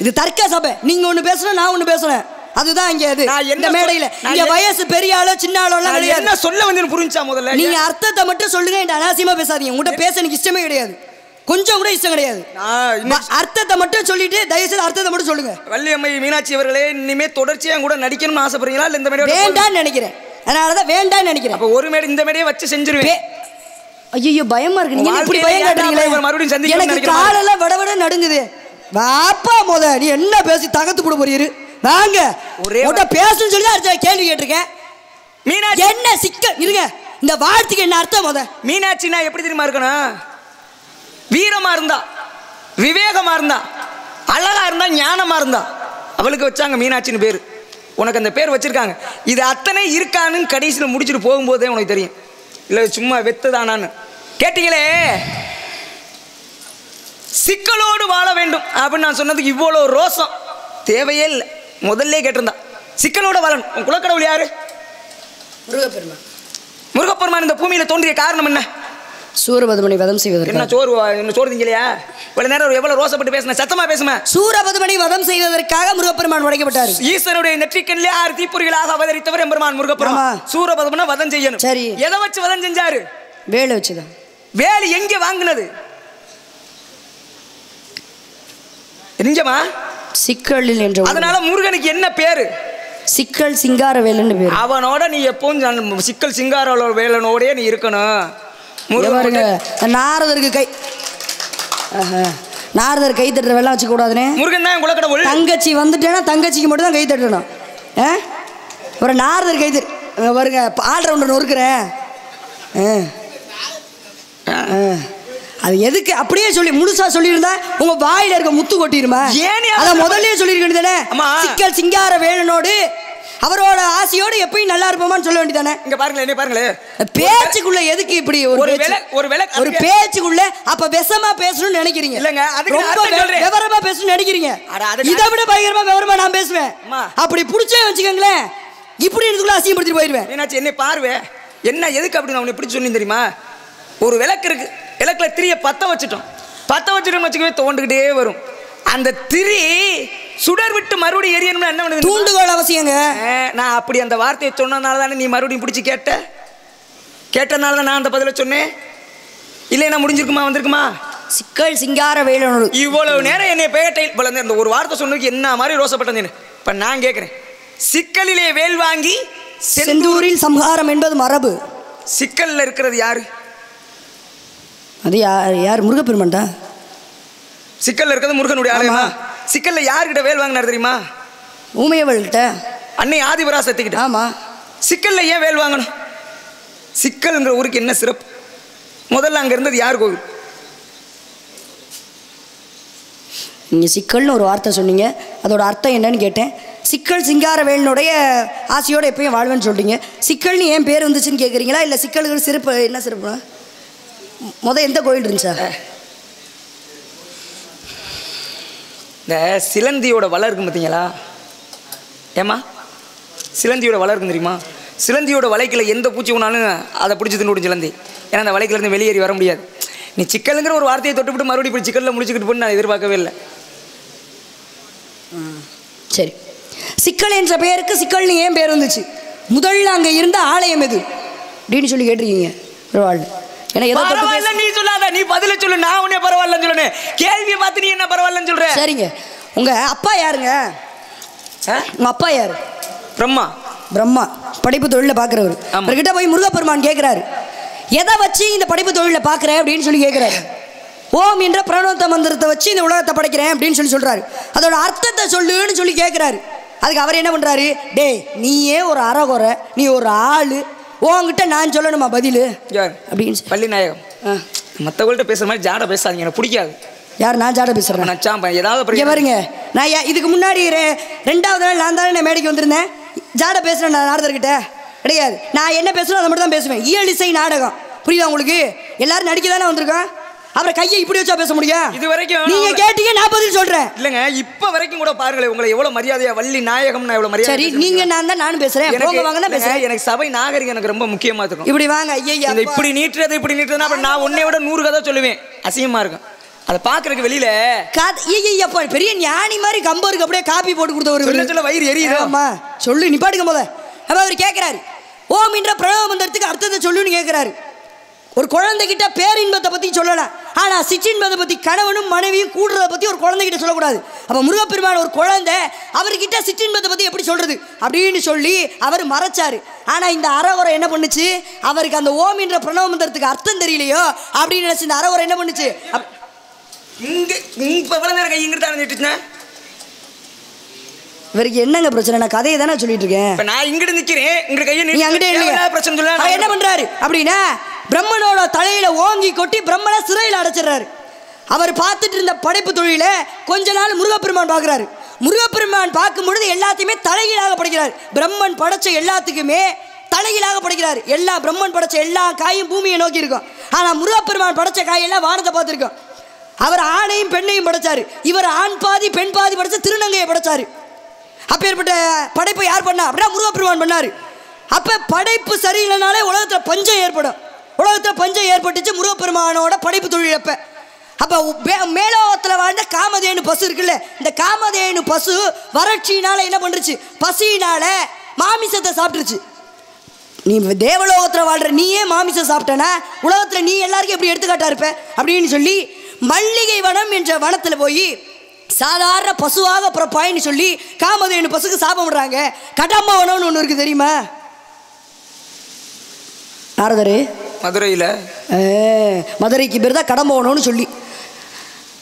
இது தர்க்க சபை. நீங்க ஒண்ணு பேசணும், நான் ஒண்ணு பேசுறேன். அதுதான் இங்க அது. இந்த மேடையில இங்க வயசு பெரிய ஆளோ சின்ன ஆளோ எல்லாம் கிடையாது. என்ன சொல்ல வந்து புரிஞ்சா முதல்ல நீங்க அர்த்தத்தை மட்டும் சொல்லுங்க. இந்த அனாவசியமா பேசாதீங்க. உங்கள்கிட்ட பேச எனக்கு இஷ்டமே கிடையாது, கொஞ்சம் கூட இஷ்டம் கிடையாது. அர்த்தத்தை மட்டும் சொல்லிட்டு தயவுசெய்து அர்த்தத்தை மட்டும் சொல்லுங்க. வள்ளியம்மை மீனாட்சி அவர்களே, இனிமே தொடர்ச்சியா கூட நடிக்கணும்னு ஆசைப்படுறீங்களா? இல்ல இந்த மேடை வேண்டாம்னு நினைக்கிறேன். அதனாலதான் வேண்டாம்னு நினைக்கிறேன். அப்ப ஒரு மேடை இந்த மேடையை வச்சு செஞ்சிருவேன். ஐயோ பயமா இருக்கு. நீங்க இப்படி பயம் காட்டுறீங்களே. மறுபடியும் சந்திக்க எனக்கு காலெல்லாம் வடவட நடுங்குது. வாப்பா மொத நீ என்ன பேசி தகத்து கூட போறீரு. வாங்க ஒரே பேசணும்னு சொல்லி அடுத்த கேள்வி கேட்டிருக்கேன். மீனாட்சி என்ன சிக்கல் இருங்க. இந்த வார்த்தைக்கு என்ன அர்த்தம்? முத மீனாட்சினா எப்படி தெரியுமா இருக்கணும்? வீரமா இருந்தா, விவேகமா இருந்தா, அழகா இருந்தா, ஞானமா இருந்தா அவளுக்கு வச்சாங்க மீனாட்சின்னு பேரு. உனக்கு அந்த பேர் வச்சிருக்காங்க. இது அத்தனை இருக்கான்னு கடைசியில் முடிச்சுட்டு போகும்போதே உனக்கு தெரியும். இல்லை சும்மா வெத்துதானான்னு கேட்டீங்களே. சிக்கலோடு வாழ வேண்டும் அப்படின்னு நான் சொன்னதுக்கு இவ்வளோ ரோசம் தேவையே இல்லை. முதல்ல கேட்டிருந்தா சிக்கலோட வாழணும். உன் குலக்கடவுள் யாரு? முருகப்பெருமான். முருகப்பெருமான் இந்த பூமியில தோன்றிய காரணம் என்ன? சூரபதுமனை வதம் செய்வதற்கு. என்ன சோறு திங்கலையா? இவ்வளவு நேரம் எவ்வளவு ரோசப்பட்டு பேசுன, சத்தமா பேசுமா. சூரபதுமனை வதம் செய்வதற்காக முருகப்பெருமான் படைக்கப்பட்டார். ஈஸ்வரனுடைய நெற்றிக்கண்ணிலே 6 தீப்பொறிகளாக அவதரித்தவர் எம்பெருமான் முருகப்பெருமான். சூரபதுமனை வதம் செய்யணும். சரி, எதை வச்சு வதம் செஞ்சாரு? வேலை வச்சுதான். வேலை எங்க வாங்கினது? எங்கமா? சிக்கலில் என்ற. அதனால முருகனுக்கு என்ன பேரு? சிக்கல் சிங்கார வேலன்னு பேரு. அவனோட நீ எப்பவும் சிக்கல் சிங்கார வேலனோடே நீ இருக்கணும். நாரதருக்கு கை நாரதர் கை தட்டுற வேலை வச்சுக்க கூடாதுனே. முருகன் தான் குலக்கடவுள். தங்கச்சி வந்துட்டேன்னா தங்கச்சிக்கு மட்டும் தான் கை தட்டணும். ஒரு நாரதர் கை தட்டு பாருங்க. ஆல்ரவுண்டர் நொறுக்குறேன். அது எதுக்கு அப்படியே சொல்லி முழுசா சொல்லியிருந்தா உங்க வாயில இருக்க முத்து கொட்டிருமா? அத முதல்லயே சொல்லிருக்க வேண்டியதானே. சிக்கல் சிங்கார வேலனோடு அவரோட ஆசையோடு எப்பயும் நல்லா இருப்போமான்னு சொல்ல வேண்டியதானே. இங்க பாருங்களேன், என்ன பாருங்களேன். பேச்சுக்குள்ள எதுக்கு இப்படி ஒரு பேச்சுக்குள்ள அப்ப விஷமா பேசணும்னு நினைக்கிறீங்க? இல்லங்க, அதுக்கு விவரமா பேசணும்னு நினைக்கிறீங்க. இதை விட பயங்கரமா விவரமா நான் பேசுவேன். அப்படி புடிச்சே வச்சுக்கோங்களேன். இப்படி இதுக்குள்ள அசிங்கப்படுத்திட்டு போயிடுவேன். என்னாச்சு என்ன பார்வை என்ன எதுக்கு அப்படி நான் எப்படி சொன்னேன் தெரியுமா? ஒரு விளக்கு இருக்கு, விளக்குல திரிய பத்த வச்சுட்டோம் வச்சுக்கவே தோண்டுகிட்டே வரும். அந்த திரி சுடர் விட்டு மறுபடியும் எரியணும்னா என்ன பண்ணுது? தூண்டுகோல் அவசியங்க. நான் அப்படி அந்த வார்த்தையை சொன்னதுனால தானே நீ மறுபடியும் பிடிச்சி கேட்டனால தான் நான் அந்த பதில சொன்னேன். இல்லைன்னா முடிஞ்சிருக்குமா, வந்திருக்குமா? சிக்கல் சிங்கார வேலனோடு இவ்வளவு நேரம் என்னை பேட்டையில் இந்த ஒரு வார்த்தை சொன்னதுக்கு என்ன மாதிரி ரோசப்பட்டேன். இப்ப நான் கேட்கிறேன், சிக்கலிலே வேல் வாங்கி செந்தூரில் சம்ஹாரம் என்பது மரபு. சிக்கல்ல இருக்கிறது யாரு? அது யார்? முருகப்பெருமான் தான். சிக்கல்ல இருக்கிறது முருகனுடைய ஆலயமா? சிக்கல்ல யார்கிட்ட வேல் வாங்கினார் தெரியுமா? ஊமையவள்கிட்ட, அன்னை ஆதிபராசக்திகிட்ட. ஆமா. சிக்கல்ல ஏன் வேல் வாங்கணும்? சிக்கல்ங்கிற ஊருக்கு என்ன சிறப்பு? முதல்ல அங்க இருந்தது யார் கோவில்? நீங்க சிக்கல்னு ஒரு வார்த்தை சொன்னீங்க, அதோட அர்த்தம் என்னன்னு கேட்டேன். சிக்கல் சிங்கார வேலனுடைய ஆசையோட எப்பயும் வாழ்வேன்னு சொல்றீங்க. சிக்கல்னு ஏன் பேர் வந்துச்சுன்னு கேட்குறீங்களா? இல்லை சிக்கல்கள் சிறப்பு என்ன சிறப்பு? எந்த கோயில் இருந்துச்சா? இந்த சிலந்தியோட வலை இருக்கும் பார்த்தீங்களா? ஏமா சிலந்தியோட வலை இருக்கும் தெரியுமா? சிலந்தியோட வலைக்குள்ள எந்த பூச்சி ஒன்றாலும் அதை பிடிச்சி தின்னு சிலந்தி. ஏன்னா அந்த வலைக்குலேருந்து வெளியேறி வர முடியாது. நீ சிக்கலுங்கிற ஒரு வார்த்தையை தொட்டுவிட்டு மறுபடியும் இப்படி சிக்கலில் முடிச்சுக்கிட்டு போன்னு நான் எதிர்பார்க்கவே இல்லை. சரி, சிக்கல் என்ற பெயருக்கு சிக்கல்னு ஏன் பேர் வந்துச்சு? முதல்ல அங்கே இருந்த ஆலயம் எது அப்படின்னு சொல்லி கேட்டிருக்கீங்க. பரவாயில்ல, நீ சொல்லாத, நீ பதில சொல்லு. நான் உன்னை பரவாயில்லன்னு சொல்லுனேன். கேள்வியை பார்த்து நீ என்ன பரவாயில்லன்னு சொல்ற? சரிங்க, உங்க அப்பா யாருங்க? உங்க அப்பா யாரு? பிரம்மா. பிரம்மா படைப்பு தொழில பாக்குறவர். அவர்கிட்ட போய் முருகப்பெருமான் கேட்கிறாரு, எதை வச்சு இந்த படைப்பு தொழிலை பார்க்குறேன் அப்படின்னு சொல்லி கேட்குறாரு. ஓம் என்ற பிரணவ மந்திரத்தை வச்சு இந்த உலகத்தை படைக்கிறேன் அப்படின்னு சொல்கிறாரு. அதோட அர்த்தத்தை சொல்லுன்னு சொல்லி கேட்குறாரு. அதுக்கு அவர் என்ன பண்ணுறாரு, டே நீயே ஒரு அறகுறை, நீ ஒரு ஆள், உங்ககிட்ட நான் சொல்லணுமா பதில் அப்படின்னு. பள்ளிநாயகம் மற்றவங்கள்ட்ட பேசுகிற மாதிரி ஜாட பேசாதீங்க, எனக்கு பிடிக்காது. யார் நான் ஜாட பேசுகிறேன்? ஏதாவது பாருங்க, நான் இதுக்கு முன்னாடி 2வது நாள் நான் தானே மேடைக்கு வந்திருந்தேன். ஜாட பேசுகிறேன் நான் நாடகர்கிட்ட கிடையாது. நான் என்ன பேசுகிறேன் அதை மட்டும் தான் பேசுவேன். இயலிசை நாடகம் புரியுதா உங்களுக்கு? எல்லாரும் நடிக்க தானே வந்திருக்கோம். அப்புறம் கையை இப்படி வச்சா பேச முடியும்? இது வரைக்கும் நீங்க கேட்டீங்க, நான் பதில் சொல்றேன். இல்லங்க இப்ப வரைக்கும் கூட பாருங்களேன் உங்களை எவ்வளவு மரியாதையா வள்ளி நாயகம் நான் எவ்வளவு மரியாதை. சரி நீங்க நான் தான் நானும் பேசுறேன். போங்க வாங்க தான் பேசுறேன். எனக்கு சபை நாகரிகம் எனக்கு ரொம்ப முக்கியமா இருக்கும். இப்படி வாங்க ஐயா, இப்படி நீட்டுறது இப்படி நீட்டுறதுனா அப்புறம் நான் உன்னை விட 100 கதை சொல்லுவேன். அசிங்கமா இருக்கும் அதை பாக்குறதுக்கு. வெளியில பெரிய ஞானி மாதிரி கம்பருக்கு அப்படியே காப்பி போட்டு கொடுத்த ஒரு வயிறு எரியுது. ஆமா சொல்லு நிப்பாட்டுங்க போத. அப்ப அவர் கேட்கிறாரு, ஓம் என்ற பிரணவ மந்திரத்துக்கு அர்த்தத்தை சொல்லுன்னு கேட்கிறாரு. ஒரு குழந்தைகிட்ட பேரின்பத்தை பற்றி சொல்லலாம், ஆனால் சிற்றின்பத்தை பற்றி கணவனும் மனைவியும் கூடுறதை பற்றி ஒரு குழந்தைகிட்ட சொல்லக்கூடாது. அப்போ முருகப்பெருமான் ஒரு குழந்தை, அவர்கிட்ட சிற்றின்பத்தை பற்றி எப்படி சொல்கிறது அப்படின்னு சொல்லி அவர் மறைச்சார். ஆனால் இந்த அறகுறை என்ன பண்ணுச்சு, அவருக்கு அந்த ஓம் என்ற பிரணவ மந்திரத்துக்கு அர்த்தம் தெரியலையோ அப்படின்னு நினச்சி இந்த அறகுறை என்ன பண்ணுச்சு, இவருக்கு என்னங்க பிரச்சனை? நான் கதையை தானே சொல்லிட்டு இருக்கேன். நான் இங்கிட்டு நிற்கிறேன், இங்க கையை நீ அங்கிட்டே பிரச்சனை என்ன பண்றாரு அப்படின்னா, பிரம்மனோட தலையில ஓங்கி கொட்டி பிரம்மனை சிறையில் அடைச்சிடறாரு. அவர் பார்த்துட்டு இருந்த படைப்பு தொழில கொஞ்ச நாள் முருகப்பெருமான் பார்க்குறாரு. முருகப்பெருமான் பார்க்கும் பொழுது எல்லாத்தையுமே தலைகீழாக படைக்கிறார். பிரம்மன் படைச்ச எல்லாத்துக்குமே தலைகீழாக படைக்கிறார். எல்லா பிரம்மன் படைச்ச எல்லா காயும் பூமியை நோக்கி இருக்கும். ஆனால் முருகப்பெருமான் படைச்ச காயெல்லாம் வானத்தை பார்த்துருக்கோம். அவர் ஆணையும் பெண்ணையும் படைச்சாரு. இவர் ஆண் பாதி பெண் பாதி படைச்ச திருநங்கையை படைச்சாரு. அப்பேற்பட்ட படைப்பை யார் பண்ணா அப்படின்னா முருகப்பெருமான் பண்ணாரு. அப்ப படைப்பு சரியில்லைனாலே உலகத்தில் பஞ்சம் ஏற்படும். உலகத்தில் பஞ்சம் ஏற்பட்டுச்சு முருகப்பெருமானோட படைப்பு தொழில். அப்போ மேலோகத்தில் வாழ்ந்த காமதேனு பசு இருக்குல்ல, இந்த காமதேனு பசு வறட்சியினால என்ன பண்ணுச்சு, பசியினால மாமிசத்தை சாப்பிட்டுருச்சு. நீ தேவலோகத்தில் வாழ்ற நீயே மாமிசம் சாப்பிட்டனா உலகத்தில் நீ எல்லாருக்கும் எப்படி எடுத்துக்காட்டா இருப்ப அப்படின்னு சொல்லி மல்லிகை வனம் என்ற வனத்தில் போய் சாதாரண பசுவாக பிறப்பாயின்னு சொல்லி காமதேனு பசுக்கு சாபம் விடுறாங்க. கடம்ப வனம்னு ஒன்று இருக்கு தெரியுமா நாரதரு? மதுரையில் மதுரைக்கு பேர் தான் கடம்பவனம்னு சொல்லி.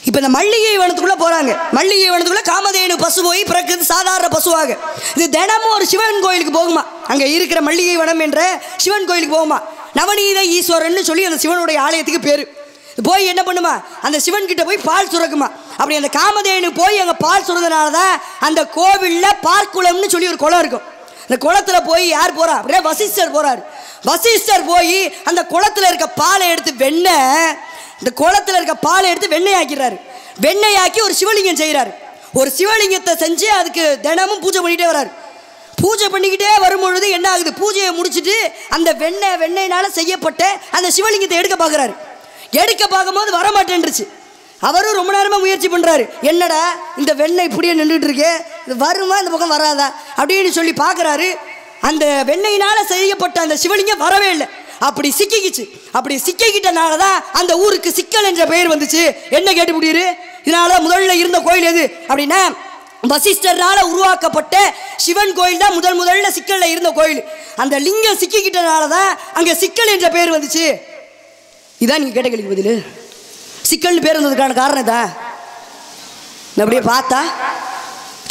இப்போ இந்த மல்லிகை வனத்துக்குள்ளே போகிறாங்க. மல்லிகை வனத்துக்குள்ளே காமதேனு பசு போய் பிறக்குது சாதாரண பசுவாக. இது தினமும் ஒரு சிவன் கோயிலுக்கு போகுமா. அங்கே இருக்கிற மல்லிகை வனம் என்ற சிவன் கோயிலுக்கு போகுமா. நவநீத ஈஸ்வரன் சொல்லி அந்த சிவனுடைய ஆலயத்துக்கு பேர். போய் என்ன பண்ணுமா, அந்த சிவன் கிட்ட போய் பால் சுரக்குமா. அப்படி அந்த காமதேனு போய் அங்கே பால் சுரந்தனால தான் அந்த கோவிலில் பார்க்குளம்னு சொல்லி ஒரு குளம் இருக்கும். அந்த குளத்தில் போய் யார் போகிறா அப்படியே வசிஷ்டர் போகிறார். வசிஷ்டர் போய் அந்த குளத்தில் இருக்க பாலை எடுத்து இந்த குளத்தில் இருக்க பாலை எடுத்து வெண்ணெய் ஆக்கிறாரு. வெண்ணெயாக்கி ஒரு சிவலிங்கம் செய்கிறாரு. ஒரு சிவலிங்கத்தை செஞ்சு அதுக்கு தினமும் பூஜை பண்ணிகிட்டே வர்றாரு. பூஜை பண்ணிக்கிட்டே வரும்பொழுது என்ன ஆகுது, பூஜையை முடிச்சுட்டு அந்த வெண்ணெய்னால செய்யப்பட்ட அந்த சிவலிங்கத்தை எடுக்க பார்க்குறாரு. எடுக்க பார்க்கும்போது வரமாட்டேன்ருச்சு. அவரும் ரொம்ப நேரமாக முயற்சி பண்ணுறாரு. என்னடா இந்த வெண்ணெய் இப்படியே நின்றுட்டு இருக்கு, இது வருமா இந்த பக்கம் வராதா அப்படின்னு சொல்லி பார்க்குறாரு. அந்த வெண்ணெயினால் செய்யப்பட்ட அந்த சிவலிங்கம் வரவே இல்லை. அப்படி சிக்கிக்கிச்சு. அப்படி சிக்கிக்கிட்டனால தான் அந்த ஊருக்கு சிக்கல் என்ற பெயர் வந்துச்சு. என்ன கேட்டு முடியுது, இதனால முதல்ல இருந்த கோயில் எது அப்படின்னா வசிஷ்டரால் உருவாக்கப்பட்ட சிவன் கோயில் தான் முதல்ல சிக்கலில் இருந்த கோயில். அந்த லிங்கம் சிக்கிக்கிட்டனால தான் அங்கே சிக்கல் என்ற பெயர் வந்துச்சு. இதான் நீங்கள் கேட்ட கேள்வி பதில். சிக்கல்னு பேர் வந்ததுக்கான காரணம் தான். அப்படியே பார்த்தா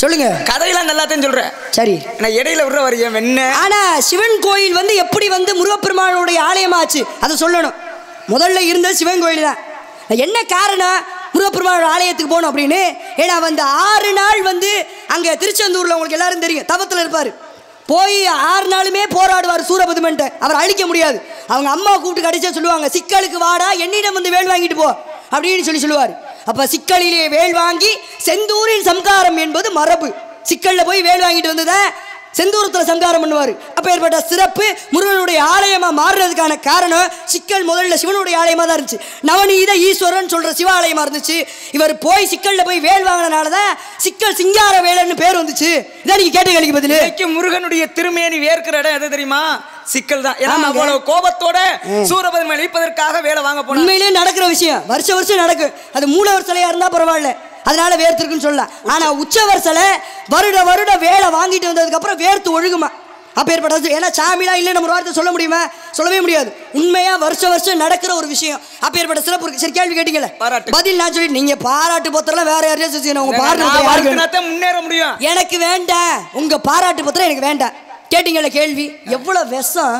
சொல்லுங்க, கதையெல்லாம் நல்லாத்தான் சொல்றேன். சரி, நான் இடையில விடுற வரையும் என்ன, ஆனா சிவன் கோயில் எப்படி முருகப்பெருமானுடைய ஆலயமாச்சு அதை சொல்லணும். முதல்ல இருந்த சிவன் கோயில் தான். என்ன காரணம் முருகப்பெருமானோட ஆலயத்துக்கு போகணும் அப்படின்னு, ஏன்னா 6 நாள் அங்கே திருச்செந்தூரில் உங்களுக்கு எல்லாரும் தெரியும் தவத்தில் இருப்பார். போய் 6 நாளுமே போராடுவார் சூரபதுமன்ட்ட. அவர் அழிக்க முடியாது. அவங்க அம்மா கூப்பிட்டு கடைசியாக சொல்லுவாங்க, சிக்கலுக்கு வாடா என்னிடம் வேல் வாங்கிட்டு போ அப்படின்னு சொல்லுவார். அப்போ சிக்கலிலே வேல் வாங்கி செந்தூரில் சம்காரம் என்பது மரபு. சிக்கலில் போய் வேல் வாங்கிட்டு வந்ததை செந்தூரத்தில் சம்காரம் பண்ணுவார். அப்போ ஏற்பட்ட சிறப்பு முருகனுடைய ஆலயமாக மாறுறதுக்கான காரணம் சிக்கல் முதல்ல சிவனுடைய ஆலயமாக தான் இருந்துச்சு. நவநீத ஈஸ்வரன் சொல்கிற சிவாலயமாக இருந்துச்சு. இவர் போய் சிக்கலில் போய் வேல் வாங்கினால தான் சிக்கல் சிங்கார வேலன்னு பேர் வந்துச்சு. இதான் நீங்கள் கேட்ட கேள்விக்கு பதில். முருகனுடைய திருமேனி வேர்க்கிற இடம் எது தெரியுமா? சிக்கல் தான். அவ்வளவு கோபத்தோட சூரபதுமனை அழிப்பதற்காக வேலை வாங்க போன உண்மையிலே நடக்கிற விஷயம். வருஷம் நடக்கும். அது மூலவர் சிலையா இருந்தா பரவாயில்ல, அதனால வேர்த்திருக்குன்னு சொல்லலாம். ஆனா உச்சவர் சிலை வருட வேலை வாங்கிட்டு வந்ததுக்கு அப்புறம் வேர்த்து ஒழுகுமா. அப்பேற்பட்ட ஏன்னா சாமிலாம் இல்லை நம்ம ஒரு வார்த்தை சொல்ல முடியுமா? சொல்லவே முடியாது. உண்மையா வருஷம் நடக்கிற ஒரு விஷயம். அப்பேற்பட்ட சிறப்பு இருக்கு. சரி, கேள்வி கேட்டீங்கல்ல, பதில் நான் சொல்லி நீங்க பாராட்டு பத்திரம் வேற யாரையும் உங்க பாராட்டு முன்னேற முடியும். எனக்கு வேண்டாம், உங்க பாராட்டு பத்திரம் எனக்கு வேண்டாம். கேட்டீங்கல்ல கேள்வி, எவ்வளவு விஷம்.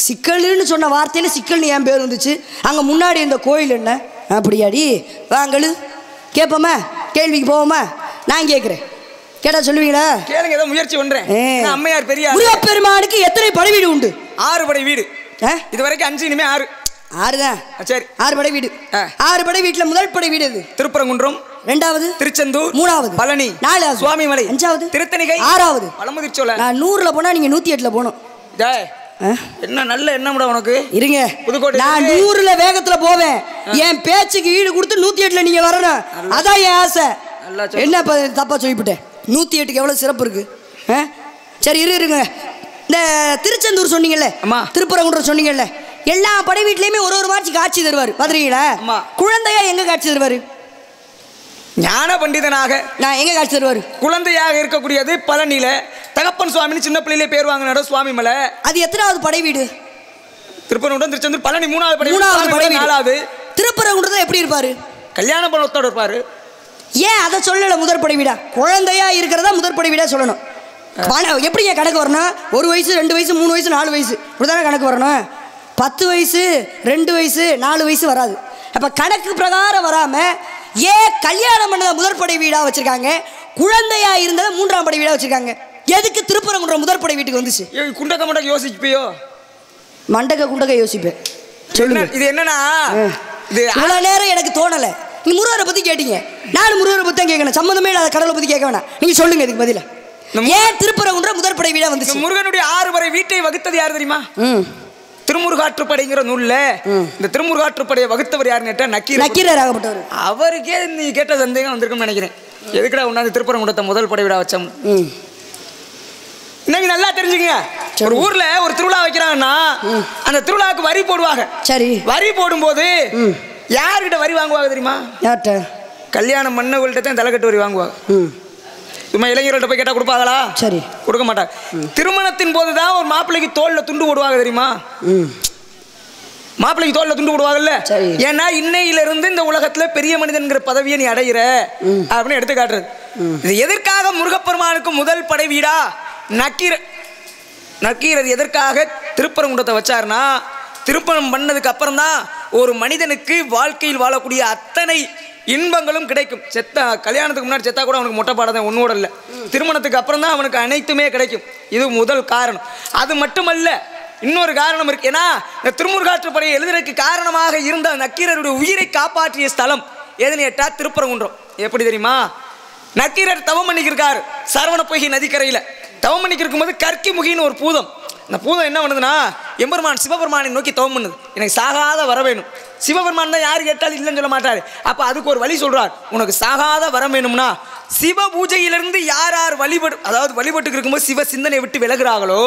சிக்கல்னு சொன்ன வார்த்தையில சிக்கல்னு என் பேர் வந்துச்சு. அங்க முன்னாடி இந்த கோயில் என்ன அப்படியாடி வாங்கலு கேட்போமா? கேள்விக்கு போவோமா? நான் கேட்கிறேன், கேட்டா சொல்லுவீங்களா? கேளுங்க, ஏதோ முயற்சி பண்றேன். அம்மையார் பெரிய முருகப்பெருமானுக்கு எத்தனை படை வீடு உண்டு? 6 படை வீடு. இது வரைக்கும் 5, இனிமே 6 தான். சரி, 6 படை வீடு. 6 படை வீட்டுல முதல் படை வீடு எது? திருப்பரங்குன்றம், 2வது திருச்செந்தூர், 3வது பழனி, 4வது சுவாமிமலை, 5வது திருத்தணிகை, 6வது பழமுதிர்ச்சோலை. நான் 100ல போனா நீங்க 108ல போகணும். என்ன நல்ல எண்ணம்டா உனக்கு. இருங்க, புதுக்கோட்டை நான் 100ல வேகத்துல போவேன். என் பேச்சுக்கு ஈடு கொடுத்து 108ல நீங்க வரணும். அதான் என் ஆசை. என்ன தப்பா சொல்லிவிட்டேன்? 108க்கு எவ்வளவு சிறப்பு இருக்கு. சரி இருங்க, இந்த திருச்செந்தூர் சொன்னீங்கல்ல, திருப்பரங்குன்றம் சொன்னீங்கல்ல, எல்லா படை வீட்லயுமே ஒரு மாதிரி காட்சி தருவாரு. பாத்துறீங்களா? குழந்தையா எங்க காட்சி தருவாரு? ஞான பண்டிதனாக. நான் எங்க காட்சி தருவாரு? குழந்தையாக இருக்கக்கூடியது பழனியில. தகப்பன் சுவாமின்னு சின்ன பிள்ளையிலே பேர் வாங்கினாரு சுவாமி மலை. அது எத்தனாவது படை வீடு? திருப்பரங்குன்றம், திருச்செந்தூர், பழனி 3வது படை வீடு. 3வது படை வீடு. 4வது திருப்பரங்குன்றத்துல எப்படி இருப்பாரு? கல்யாண பணத்தோட இருப்பாரு. ஏன் அதை சொல்லல முதற் படை வீடா? குழந்தையா இருக்கிறதா முதற் படை வீடா சொல்லணும். எப்படிங்க கணக்கு வரணும்? 1 வயசு 2 வயசு 3 வயசு 4 வயசு இப்படிதானே கணக்கு வரணும். 10 வயசு 2 வயசு 4 வயசு வராது. அப்ப கணக்கு பிரகாரம் வராம ஏன் கல்யாணம் பண்ணத முதற் படை வீடா வச்சிருக்காங்க, குழந்தையா இருந்ததை 3ஆம் படை வீடா வச்சிருக்காங்க? எதுக்கு திருப்பரங்குன்றம் முதற் படை வீட்டுக்கு வந்துச்சு? குண்டக்க மண்டக்க யோசிப்பியோ? மண்டக்க குண்டக்க யோசிப்பேன். சொல்லுங்க, இது என்னன்னா, இது இவ்வளவு நேரம் எனக்கு தோணல. நீ முருகரை பத்தி கேட்டீங்க, நானும் முருகரை பத்தி தான் கேட்கணும். சம்மந்தமே இல்லாத கடவுளை பத்தி கேட்க வேணாம். நீங்க சொல்லுங்க இதுக்கு பதில. ஏன் திருப்பரங்குன்றம் முதற் படை வீடா வந்துச்சு? முருகனுடைய 6 படை வீட்டை வகுத்தது யாரு தெரியுமா? திருமுருகாற்றுப்படைங்கிற நூல்ல இந்த திருமுருகாற்றுப்படையை வகுத்தவர் யாருன்னு கேட்டா நக்கீரர் ஆகப்பட்டவர். அவருக்கே நீ கேட்ட சந்தேகம் வந்திருக்கும்னு நினைக்கிறேன். எதுக்குடா உன்னாந்து திருப்பரங்குன்றத்தை முதல் படை விடா வச்சோம்? இன்னைக்கு நல்லா தெரிஞ்சுங்க, ஒரு ஊர்ல ஒரு திருவிழா வைக்கிறாங்கன்னா அந்த திருவிழாவுக்கு வரி போடுவாங்க. சரி, வரி போடும்போது யார்கிட்ட வரி வாங்குவாங்க தெரியுமா? யார்கிட்ட? கல்யாணம் பண்ணவங்கள்ட்ட தான் தலைக்கட்டு வரி வாங்குவாங்க. சும்மா இளைஞர்கள்ட்ட போய் கேட்டா கொடுப்பாங்களா? சரி, கொடுக்க மாட்டாங்க. திருமணத்தின் போதுதான் ஒரு மாப்பிள்ளைக்கு தோல்ல துண்டு போடுவாங்க தெரியுமா? மாப்பிள்ளைக்கு தோல்ல துண்டு போடுவாங்கல்ல. ஏன்னா இன்னையில இருந்து இந்த உலகத்துல பெரிய மனிதன்கிற பதவியை நீ அடையிற அப்படின்னு எடுத்து காட்டுறது. இது எதற்காக முருகப்பெருமானுக்கு முதல் படை வீடா நக்கீரர் எதற்காக திருப்பரங்குன்றத்தை வச்சாருன்னா, திருப்பணம் பண்ணதுக்கு அப்புறம் தான் ஒரு மனிதனுக்கு வாழ்க்கையில் வாழக்கூடிய அத்தனை இன்பங்களும் கிடைக்கும். கல்யாணத்துக்கு முன்னாடி செத்தா கூட அவனுக்கு மொட்டை பாடம் ஒன்னோட இல்லை. திருமணத்துக்கு அப்புறம் தான் அவனுக்கு அனைத்துமே கிடைக்கும். இது முதல் காரணம். அது மட்டுமல்ல, இன்னொரு காரணம் இருக்கு. ஏன்னா இந்த திருமுருகாற்றுப்படையை எழுதுறதுக்கு காரணமாக இருந்த நக்கீரருடைய உயிரை காப்பாற்றிய ஸ்தலம் எதுன்னு கேட்டா திருப்பரங்குன்றம். எப்படி தெரியுமா? நக்கீரர் தவம் பண்ணிக்கிருக்காரு சரவண பொய்கை நதிக்கரையில. தவம் பண்ணிக்கு இருக்கும்போது கற்கி முகின்னு ஒரு பூதம். அந்த பூதம் என்ன பண்ணுதுன்னா, எம்பெருமான் சிவபெருமானை நோக்கி தவம் பண்ணுது, எனக்கு சாகாத வர வேணும். சிவபெருமான் தான் யாரு கேட்டாலும் இல்லைன்னு சொல்ல மாட்டாரு. அப்ப அதுக்கு ஒரு வழி சொல்றார், உனக்கு சாகாத வரம் வேணும்னா சிவ பூஜையிலிருந்து யார் யார் வழிபட்டு இருக்கும்போது சிவ சிந்தனை விட்டு விலகுறாங்களோ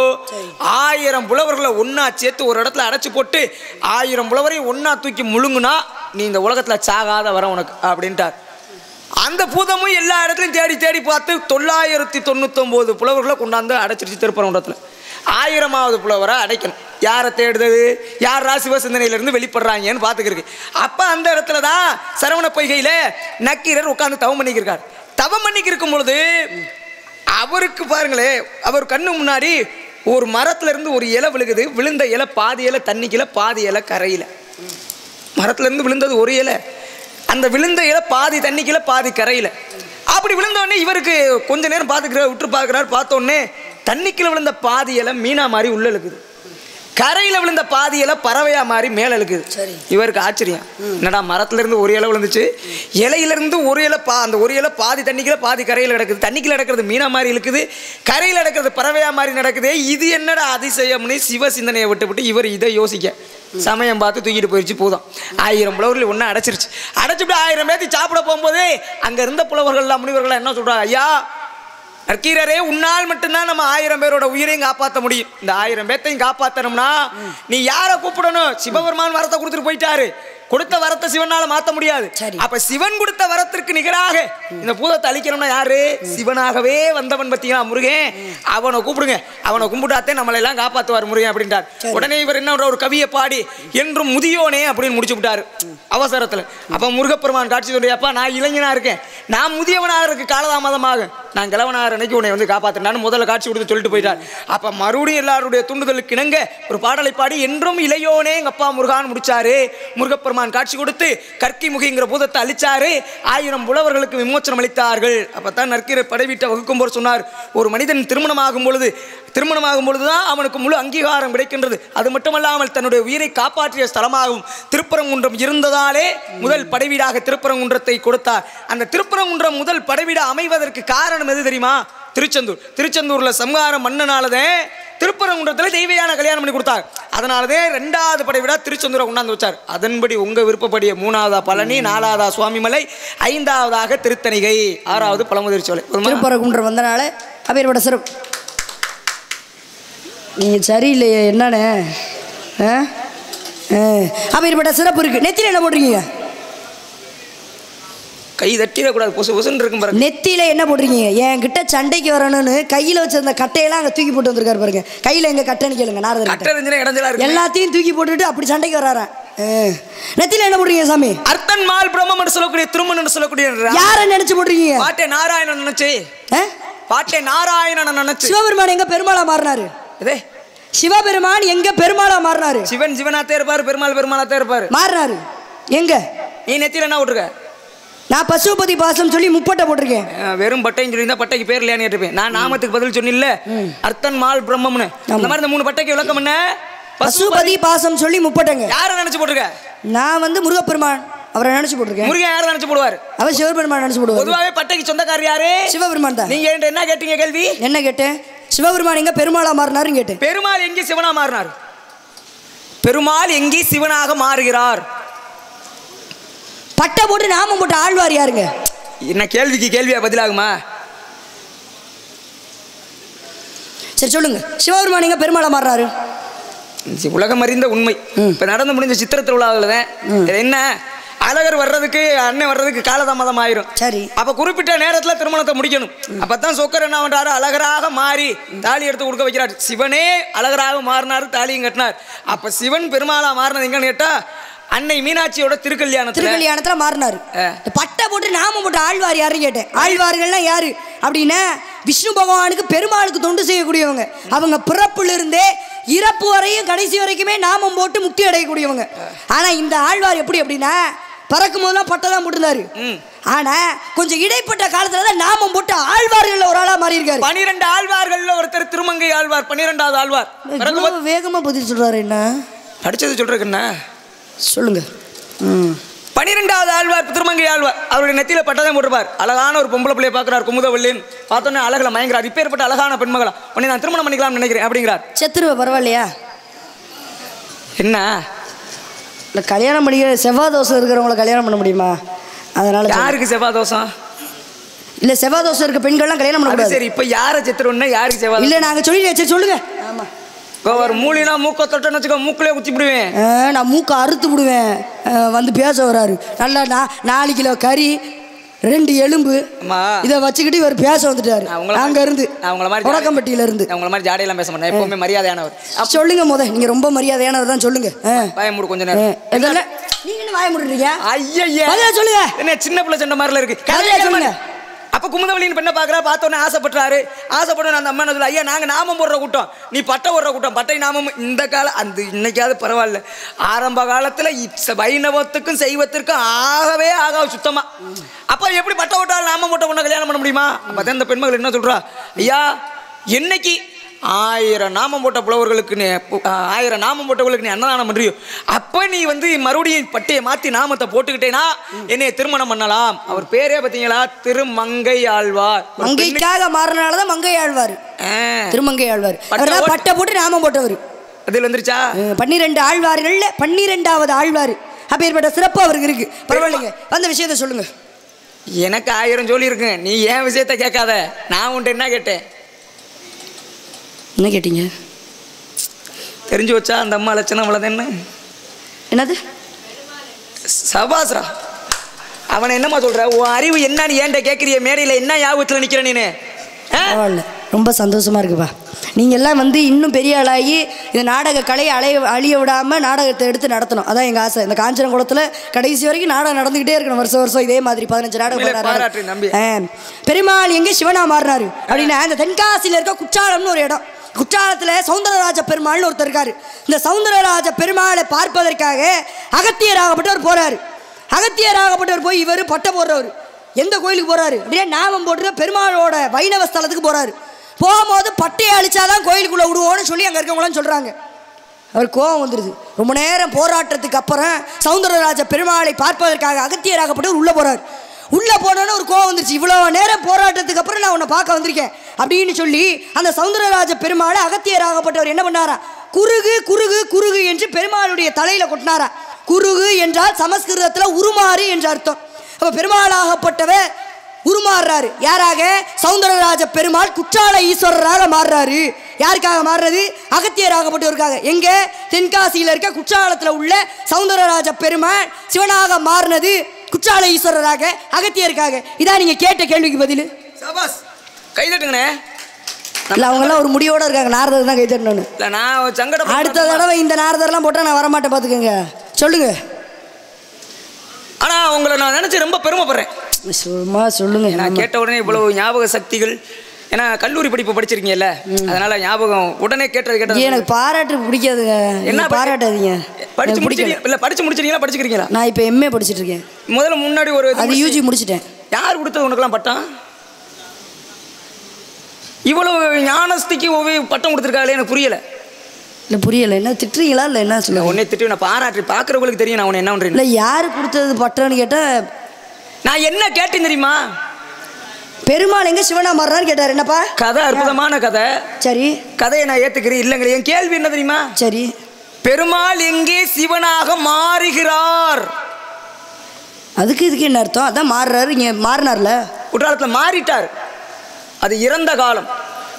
1000 புலவர்களை ஒன்னா சேர்த்து ஒரு இடத்துல அடைச்சு போட்டு 1000 புலவரையும் ஒன்னா தூக்கி முழுங்குனா நீ இந்த உலகத்துல சாகாத வரம் உனக்கு அப்படின்ட்டார். அந்த பூதமும் எல்லா இடத்துலையும் தேடி தேடி பார்த்து 999 புலவர்களை கொண்டாந்து அடைச்சிருச்சு திருப்பரங்குன்றத்துல. 1000வது புலவரை அடைக்கணும். யாரை தேடுறது? யாரா சிவசிந்தனையிலிருந்து வெளிப்படுறாங்கன்னு பார்த்துக்கிருக்கு. அப்போ அந்த இடத்துல தான் சரவண பொய்கையில நக்கீரர் உட்காந்து தவம் பண்ணிக்கிருக்கார். தவம் பண்ணிக்கு இருக்கும் பொழுது அவருக்கு பாருங்களே, அவர் கண்ணு முன்னாடி ஒரு மரத்துல இருந்து ஒரு இலை விழுகுது. விழுந்த இலை பாதி இலை தண்ணிக்குல, பாதி இலை கரையில. மரத்துல இருந்து விழுந்தது ஒரு இலை, அந்த விழுந்த இலை பாதி தண்ணிக்குல பாதி கரையில. அப்படி விழுந்தோடனே இவருக்கு கொஞ்ச நேரம் விட்டு பார்க்கிறார். பார்த்தோடனே தண்ணிக்குள்ள விழுந்த பாதி இலை மீனா மாதிரி உள்ள இழுக்குது, கரையில விழுந்த பாதி இலை பறவையா மாதிரி மேல இழுக்குது. இவருக்கு ஆச்சரியம், என்னடா மரத்துல இருந்து ஒரு இலை விழுந்துச்சு, இலையில இருந்து ஒரு இலை அந்த ஒரு இலை பாதி தண்ணிக்குள்ள பாதி கரையில கிடக்குது, தண்ணிக்குள்ள நடக்கிறது மீனா மாதிரி இழுக்குது, கரையில நடக்கிறது பறவையா மாதிரி நடக்குது, இது என்னடா அதிசயம்னு சிவ சிந்தனையை விட்டு இவர் இதை யோசிக்க சமயம் பார்த்து தூக்கிட்டு போயிடுச்சு பூதம். 1000 புலவர்கள் ஒன்று அடைச்சிருச்சு. அடைச்சிட்டு 1000 பேர்த்து சாப்பிட போகும்போதே அங்க இருந்த புலவர்கள்லாம் முனிவர்கள்லாம் என்ன சொல்றாங்க, ஐயா நக்கீரரே, உன்னால் மட்டும்தான் நம்ம 1000 பேரோட உயிரையும் காப்பாற்ற முடியும். இந்த 1000 பேர்த்தையும் காப்பாற்றணும்னா நீ யாரை கூப்பிடணும்? சிவபெருமான் வரத்தை கொடுத்துட்டு போயிட்டாரு. கொடுத்த வரத்தை சிவனால மாத்த முடியாது. அப்ப சிவன் கொடுத்த வரத்திற்கு நிகராக இந்த பூதத்தை அழிக்கணும்னா யாரு? சிவனாகவே வந்தவன் பத்தியா முருகன். அவனை கூப்பிடுங்க, அவனை கும்பிட்டாத்தே நம்மளை எல்லாம் காப்பாத்துவார் முருகன் அப்படின்றார். உடனே இவர் என்ன ஒரு கவியை பாடி என்றும் முதியோனே அப்படின்னு முடிச்சு விட்டாரு அவசரத்துல. அப்ப முருகப்பெருமான் காட்சி சொல்றியாப்பா, நான் இளைஞனா இருக்கேன், நான் முதியவனாக இருக்கு காலதாமதமாக, நான் கிழவனாக அன்னைக்கு உன்னை வந்து காப்பாத்தினான்னு முதல்ல காட்சி கொடுத்து சொல்லிட்டு போயிட்டார். அப்ப மறுபடியும் எல்லாருடைய தூண்டுதலுக்கு இணங்க ஒரு பாடலை பாடி என்றும் இளையோனே எங்க அப்பா முருகான் முடிச்சாரு. முருகப்பெருமான் காட்சி கொடுத்து கற்கி முகிங்கிற பூதத்தை அழிச்சாரு. 1000 புலவர்களுக்கு விமோச்சனம் அளித்தார்கள். அப்பதான் நற்கீரை படைவீட்டை வகுக்கும் போது சொன்னார், ஒரு மனிதன் திருமணமாகும் பொழுதுதான் அவனுக்கு முழு அங்கீகாரம் கிடைக்கின்றது. அது மட்டுமல்லாமல் தன்னுடைய உயிரை காப்பாற்றிய ஸ்தலமாகவும் திருப்பரங்குன்றம் இருந்ததாலே முதல் படைவீடாக திருப்பரங்குன்றத்தை கொடுத்தார். அந்த திருப்பரங்குன்றம் முதல் படைவீடு அமைவதற்கு காரணம் எது தெரியுமா? திருச்செந்தூர்ல சம்ஹார மன்னனாலதே திருப்பரங்குன்றத்தில் தெய்வயான கல்யாணம் பண்ணி கொடுத்தார். அதனாலதே 2வது படைவிடா திருச்செந்தூரை கொண்டாந்து வச்சார். அதன்படி உங்க விருப்பப்படிய 3வதா பழனி, 4வதா சுவாமிமலை, 5வதாக திருத்தணிகை, 6வது பழமுதிர்ச்சோலை. திருப்பரங்குன்றம் வந்தனால அப்பேற்பட்ட சிறப்பு. நீங்க சரியில்லையே என்னன்னு அப்பேற்பட்ட சிறப்பு இருக்கு. நெத்தியில என்ன போடுறீங்க? கை தட்டிடக்கூடாது, பொசு பொசுன்னு இருக்கும் பாருங்க. நெத்தியில என்ன போடுறீங்க? என்கிட்ட சண்டைக்கு வரணும்னு கையில வச்சிருந்த கட்டையெல்லாம் அங்க தூக்கி போட்டு வந்திருக்காரு பாருங்க. கையில எங்க கட்டைன்னு கேளுங்க. எல்லாத்தையும் தூக்கி போட்டுட்டு அப்படி சண்டைக்கு வர்றாரா? நெத்தியில என்ன போடுறீங்க சாமி? அர்த்தன் மால் பிரம்மம் என்று சொல்லக்கூடிய திருமணம் என்று சொல்லக்கூடிய யார நினைச்சு போடுறீங்க? பாட்டே நாராயணன் நினைச்சு. பாட்டே நாராயணன் நினைச்சு. சிவபெருமான் எங்க பெருமாளா மாறினாரு? சிவபெருமான் எங்க பெருமாளா மாறினாரு? சிவன் சிவனாத்தே இருப்பாரு, பெருமாள் பெருமாளாத்தே இருப்பாரு. மாறினாரு எங்க? நீ நெத்தியில என்ன போட்டுருக்க? நான் பசுபதி பாசம் சொல்லி முப்பட்டை போட்டிருக்கேன். வெறும் பட்டைன்னு சொல்லி பட்டைக்கு பேர் இல்லையான்னு கேட்டிருப்பேன். நான் நாமத்துக்கு பதில் சொன்னில்ல, அர்த்தன் மால் பிரம்மம்னு. அந்த மாதிரி இந்த 3 பட்டைக்கு விளக்கம் என்ன? பசுபதி பாசம் சொல்லி முப்பட்டைங்க. யாரை நினைச்சு போட்டிருக்க? நான் வந்து முருகப்பெருமான் அவரை நினைச்சு போட்டிருக்கேன். முருகன் யாரை நினைச்சு போடுவார்? அவர் சிவபெருமான் நினைச்சு போடுவார். பொதுவாகவே பட்டைக்கு சொந்தக்காரர் யாரு? சிவபெருமான் தான். நீங்க என்ன கேட்டீங்க கேள்வி? என்ன கேட்டேன்? சிவபெருமான் எங்க பெருமாளா மாறினாருன்னு கேட்டேன். பெருமாள் எங்கே சிவனா மாறினார்? பெருமாள் எங்கே சிவனாக மாறுகிறார்? பட்டை போட்டு நாமம் போட்டு ஆழ்வார் யாருங்க? என்ன கேள்விக்கு கேள்வியா பதிலாகுமா? சரி சொல்லுங்க, சிவபெருமான் எங்க பெருமாளா மாறுறாரு? உலகம் அறிந்த உண்மை. இப்ப நடந்து முடிஞ்ச சித்திர திருவிழாவில் என்ன அழகர் வர்றதுக்கு அண்ணன் வர்றதுக்கு காலதாமதம் ஆயிரும். சரி, அப்ப குறிப்பிட்ட நேரத்துல திருமணத்தை முடிக்கணும். அப்பதான் சொக்கர் என்ன பண்றாரு? அழகராக மாறி தாலி எடுத்து கொடுக்க வைக்கிறார். சிவனே அழகராக மாறினாரு, தாலியும் கட்டினார். அப்ப சிவன் பெருமாளா மாறினது எங்கன்னு கேட்டா அன்னை மீனாட்சியோட திருக்கல்யாணத்துல மாறினாரு. பட்டை போட்டு நாமம் போட்டு ஆழ்வார் யாருன்னு கேட்டேன். ஆழ்வார்கள்லாம் யாரு அப்படின்னா விஷ்ணு பகவானுக்கு பெருமாளுக்கு தொண்டு செய்யக்கூடியவங்க. அவங்க பிறப்புல இருந்தே இறப்பு வரையும் கடைசி வரைக்குமே நாமம் போட்டு முக்தி அடையக்கூடியவங்க. ஆனா இந்த ஆழ்வார் எப்படி அப்படின்னா பறக்கும் போதெல்லாம் பட்டை தான் போட்டுருந்தாரு. ஆனா கொஞ்சம் இடைப்பட்ட காலத்துலதான் நாமம் போட்டு ஆழ்வார்கள் ஒரு ஆளா மாறி இருக்காரு. 12 ஆழ்வார்கள் ஒருத்தர் திருமங்கை ஆழ்வார், 12வது ஆழ்வார். வேகமா பதில் சொல்றாரு. என்ன படிச்சது சொல்றேன்னா சொல்லுங்க. 12வது ஆழ்வார் திருமங்கை ஆழ்வார். அவருடைய நெத்தியில பட்டதான் போட்டிருப்பார். அழகான ஒரு பொம்பளை பிள்ளைய பாக்குறார், குமுதவல்லின்னு. பார்த்தோன்னே அழகுல மயங்கிறார். இப்பேற்பட்ட அழகான பெண்மகளா உன்னை நான் திருமணம் பண்ணிக்கலாம்னு நினைக்கிறேன் அப்படிங்கிறார். செத்துருவ பரவாயில்லையா? என்ன இல்லை கல்யாணம் பண்ணிக்கிற செவ்வாய் தோசை இருக்கிறவங்கள கல்யாணம் பண்ண முடியுமா? அதனால யாருக்கு செவ்வாய் தோசம்? இல்லை செவ்வாய் தோசை இருக்க பெண்கள்லாம் கல்யாணம் பண்ண முடியாது. சரி, இப்போ யாரை செத்துருவோம்னா யாருக்கு செவ்வாய்? இல்லை நாங்கள் சொல்லி சரி சொல்லுங்க. ஆமா, ஒரு மூலினா மூக்க தொட்டன்னு வச்சுக்கோ, மூக்கிலே குத்தி விடுவேன். நான் மூக்கை அறுத்து விடுவேன். வந்து பேச வராரு. நல்லா 4 கிலோ கறி, 2 எலும்பு இதை வச்சுக்கிட்டு இவர் பேச வந்துட்டாரு. அங்க இருந்து உடக்கம்பட்டியில இருந்து. உங்களை மாதிரி ஜாடையெல்லாம் பேச மாட்டேன், எப்பவுமே மரியாதையானவர். சொல்லுங்க நீங்க ரொம்ப மரியாதையானவர் தான். சொல்லுங்க. வாயமுடு கொஞ்ச நேரம். நீங்க என்ன வாயமுடுறீங்க? ஐயா சொல்லுங்க. என்ன சின்ன பிள்ளை சண்டை மாதிரில இருக்கு. கதையை சொல்லுங்க. அப்ப குமுதவல்லியின் பெண்ணை பாக்குறா, பார்த்தோன்னே ஆசைப்பட்டாரு. ஆசைப்பட்டு அந்த அம்மா சொல்ல, ஐயா நாங்க நாமம் போடுற கூட்டம், நீ பட்டை போடுற கூட்டம். பட்டை நாமம் இந்த காலம் அந்த இன்னைக்காவது பரவாயில்ல. ஆரம்ப காலத்துல வைணவத்துக்கும் சைவத்திற்கும் ஆகவே ஆகாது சுத்தமா. அப்ப எப்படி பட்டை போட்டாலும் நாமம் போட்ட பொண்ணை கல்யாணம் பண்ண முடியுமா? அப்பதான் இந்த பெண்மகள் என்ன சொல்றா, ஐயா என்னைக்கு 1000 நாமம் போட்ட புலவர்களுக்கு 1000 நாமம் போட்டவர்களுக்கு நீ அன்னதானம் பண்றியோ, அப்ப நீ வந்து மறுபடியும் பட்டையை மாத்தி நாமத்தை போட்டுக்கிட்டேனா என்னைய திருமணம் பண்ணலாம். அவர் பேரே பாத்தீங்களா? திருமங்கை ஆழ்வார். மங்கைக்காக மாறினாலதான் மங்கை ஆழ்வார். திருமங்கை ஆழ்வார் பட்டை போட்டு நாமம் போட்டவர். அதில் வந்துருச்சா? 12 ஆழ்வார்கள்ல 12வது ஆழ்வார். அப்பேற்பட்ட சிறப்பு அவருக்கு இருக்கு. பரவாயில்லைங்க, அந்த விஷயத்த சொல்லுங்க. எனக்கு 1000 சொல்லி இருக்குங்க, நீ ஏன் விஷயத்த கேட்காத. நான் உன்ட்ட என்ன கேட்டேன்? என்ன கேட்டீங்க? தெரிஞ்சு வச்சா அந்த அம்மா லட்சணம் அவ்வளோதான். என்னது சபாஸ்ரா. அவனை என்னம்மா சொல்ற? உன் அறிவு என்னன்னு ஏன்ட்ட கேட்குறிய? மேடையில் என்ன ஞாபகத்தில் நிற்கிற நீனு? ரொம்ப சந்தோஷமா இருக்குப்பா. நீங்கள் எல்லாம் வந்து இன்னும் பெரிய ஆளாகி இந்த நாடக கலையை அழிய விடாமல் நாடகத்தை எடுத்து நடத்தணும். அதான் எங்கள் ஆசை. இந்த காஞ்சனகுளத்தில் கடைசி வரைக்கும் நாடகம் நடந்துக்கிட்டே இருக்கணும். வருஷம் வருஷம் இதே மாதிரி 15 நாடகம். பெருமாள் எங்கே சிவனா மாறினாரு அப்படின்னா இந்த தென்காசியில் இருக்க குற்றாலம்னு ஒரு இடம். குற்றாலத்தில் சௌந்தரராஜ பெருமாள்னு ஒருத்தர் இருக்காரு. இந்த சௌந்தரராஜ பெருமாளை பார்ப்பதற்காக அகத்தியராகப்பட்டவர் போறாரு. அகத்தியராகப்பட்டவர் போய் இவர் பட்டை போடுறவர். எந்த கோயிலுக்கு போறாரு அப்படியே நாமம் போட்டு பெருமாளோட வைணவ ஸ்தலத்துக்கு போறாரு. போகும்போது பட்டையை அழிச்சாதான் கோயிலுக்குள்ள விடுவோன்னு சொல்லி அங்கே இருக்கவங்களாம் சொல்றாங்க. அவர் கோபம் வந்துடுது. ரொம்ப நேரம் போராட்டத்துக்கு அப்புறம் சௌந்தரராஜ பெருமாளை பார்ப்பதற்காக அகத்தியராகப்பட்டவர் உள்ள போறாரு. உள்ள போனோன்னு ஒரு கோவம் வந்துருச்சு. இவ்வளோ நேரம் போராட்டத்துக்கு அப்புறம் நான் உன்னை பார்க்க வந்திருக்கேன் அப்படின்னு சொல்லி அந்த சௌந்தரராஜ பெருமாளை அகத்தியராகப்பட்டவர் என்ன பண்ணாரா? குறுகு குறுகு குறுகு என்று பெருமாளுடைய தலையில கொட்டினாரா. குறுகு என்றால் சமஸ்கிருதத்தில் உருமாறு என்ற அர்த்தம். அப்ப பெருமாளாகப்பட்டவர் உருமாறுறாரு. யாராக? சௌந்தரராஜ பெருமாள் குற்றால ஈஸ்வரராக மாறுறாரு. யாருக்காக மாறுறது? அகத்தியராகப்பட்டவருக்காக. எங்க? தென்காசியில் இருக்க குற்றாலத்தில் உள்ள சௌந்தரராஜ பெருமாள் சிவனாக மாறினது குற்றால ஈஸ்வரராக, அகத்தியருக்காக. இதான் நீங்க கேட்ட கேள்விக்கு பதில். சபாஸ், கைதட்டுங்கண்ணே. இல்லை, அவங்கெல்லாம் ஒரு முடிவோட இருக்காங்க. நாரதர் தான் கைதட்டணும். இல்லை, நான் சங்கடம். அடுத்த தடவை இந்த நாரதர்லாம் போட்டால் நான் வரமாட்டேன், பார்த்துக்கோங்க. சொல்லுங்க. ஆனால் உங்களை நான் நினச்சி ரொம்ப பெருமைப்படுறேன். சும்மா சொல்லுங்க. நான் கேட்ட உடனே இவ்வளவு ஞாபக சக்திகள். ஏன்னா கல்லூரி படிப்பு படிச்சிருக்கீங்கல்ல, அதனால ஞாபகம் உடனே கேட்டது. எனக்கு பாராட்டு பிடிக்காதுங்க. என்ன பாராட்டாதீங்க? படிச்சு முடிச்சிருக்கீங்க? இல்லை, படிச்சு முடிச்சிருக்கீங்களா? படிச்சுக்கிறீங்களா? நான் இப்போ எம்ஏ படிச்சுட்டு இருக்கேன். முதல்ல முன்னாடி ஒரு அது யூஜி முடிச்சிட்டேன். யார் கொடுத்தது உனக்கெல்லாம் பட்டம்? இவ்வளவு ஞானஸ்திக்கு பட்டம் கொடுத்துருக்காங்களே, எனக்கு புரியல. இல்லை புரியலை. என்ன திட்டுறீங்களா? இல்லை என்ன சொல்ல? உடனே திட்டு. நான் பாராட்டு பார்க்குறவங்களுக்கு தெரியும் நான் உன்னை என்ன பண்ணுறேன். இல்லை, யார் கொடுத்தது பட்டம்னு கேட்டால் நான் என்ன கேட்டேன் தெரியுமா? பெருமாள் எங்க சிவனா மாறுறாரு கேட்டார். என்னப்பா கதை? அற்புதமான கதை. சரி, கதையை நான் ஏத்துக்கிறேன். இல்லைங்களே, என் கேள்வி என்ன தெரியுமா? சரி, பெருமாள் எங்கே சிவனாக மாறுகிறார்? அதுக்கு இதுக்கு என்ன அர்த்தம்? அதான் மாறுறாரு. இங்கே மாறினார்ல, குற்றாலத்தில் மாறிட்டார். அது இறந்த காலம்.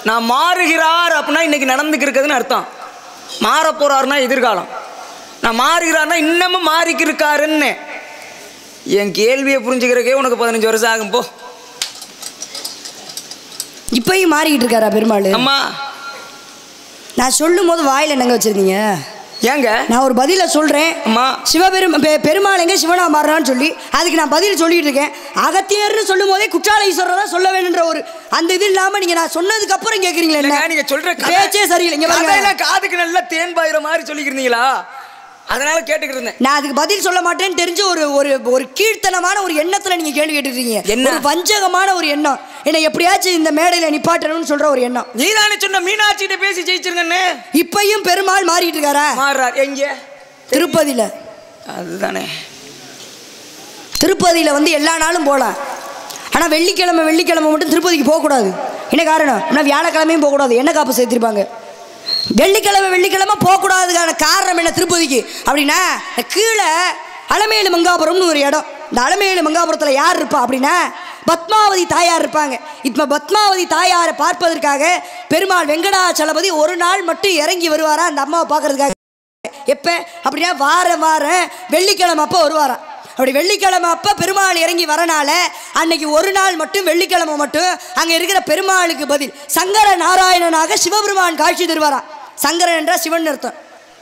நான் மாறுகிறார் அப்படின்னா இன்னைக்கு நடந்துக்கிறதுன்னு அர்த்தம். மாற போறாருன்னா எதிர்காலம். நான் மாறுகிறார்னா இன்னமும் மாறிக்கிருக்காருன்னு. என் கேள்வியை புரிஞ்சுக்கிறக்கே உனக்கு 15 வருஷம் ஆகும். போ. இப்பயும் மாறிக்கிட்டு இருக்காரா பெருமாள்? அம்மா, நான் சொல்லும் போது வாயில என்னங்க வச்சிருந்தீங்க? ஏங்க நான் ஒரு பதில சொல்றேன். அம்மா, பெருமாள் எங்க சிவனா மாறுறான்னு சொல்லி அதுக்கு நான் பதில் சொல்லிட்டு இருக்கேன். அகத்தியர்னு சொல்லும் போதே குற்றால ஈஸ்வரர் தான் சொல்ல வேணுன்ற ஒரு அந்த இது இல்லாம நீங்க நான் சொன்னதுக்கு அப்புறம் கேக்குறீங்களா? என்ன நீங்க சொல்ற பேச்சே சரியில்லை. காதுக்கு நல்லா தேன் பாயிற மாதிரி சொல்லிக்கிறீங்களா? அதனால கேட்டுக்கிட்டு இருந்தேன். நான் அதுக்கு பதில் சொல்ல மாட்டேன்னு தெரிஞ்சு ஒரு ஒரு கீழ்த்தனமான ஒரு எண்ணத்துல நீங்க கேள்வி கேட்டுருக்கீங்க. என்ன வஞ்சகமான ஒரு எண்ணம். என்ன எப்படியாச்சும் இந்த மேடையில நிப்பாட்டணும்னு சொல்ற ஒரு எண்ணம். நீதானே சொன்ன மீனாட்சி கிட்ட பேசி ஜெயிச்சிருங்கன்னு. இப்பயும் பெருமாள் மாறிட்டு இருக்காரா? மாறார். எங்க? திருப்பதியில. அதுதானே. திருப்பதியில வந்து எல்லா நாளும் போகலாம். ஆனா வெள்ளிக்கிழமை மட்டும் திருப்பதிக்கு போக கூடாது. என்ன காரணம்? ஆனா வியாழக்கிழமையும் போக கூடாது. என்ன காப்பு சேர்த்திருப்பாங்க? வெள்ளிக்கிழமை போகக்கூடாதுக்கான காரணம் என்ன திருப்பதிக்கு அப்படின்னா, கீழே அலமேலு மங்காபுரம்னு ஒரு இடம். இந்த அலமேலு மங்காபுரத்தில் யார் இருப்பா அப்படின்னா பத்மாவதி தாயார் இருப்பாங்க. இப்போ பத்மாவதி தாயாரை பார்ப்பதற்காக பெருமாள் வெங்கடாச்சலபதி ஒரு நாள் மட்டும் இறங்கி வருவாரா அந்த அம்மாவை பார்க்கறதுக்காக. எப்போ அப்படின்னா வாரம் வெள்ளிக்கிழமை அப்போ வருவாராம். அப்படி வெள்ளிக்கிழமை அப்போ பெருமாள் இறங்கி வரனால அன்னைக்கு ஒரு நாள் மட்டும் வெள்ளிக்கிழமை மட்டும் அங்கே இருக்கிற பெருமாளுக்கு பதில் சங்கர நாராயணனாக சிவபெருமான் காட்சி தருவாராம். சங்கரன் என்றால் சிவன் அர்த்தம்,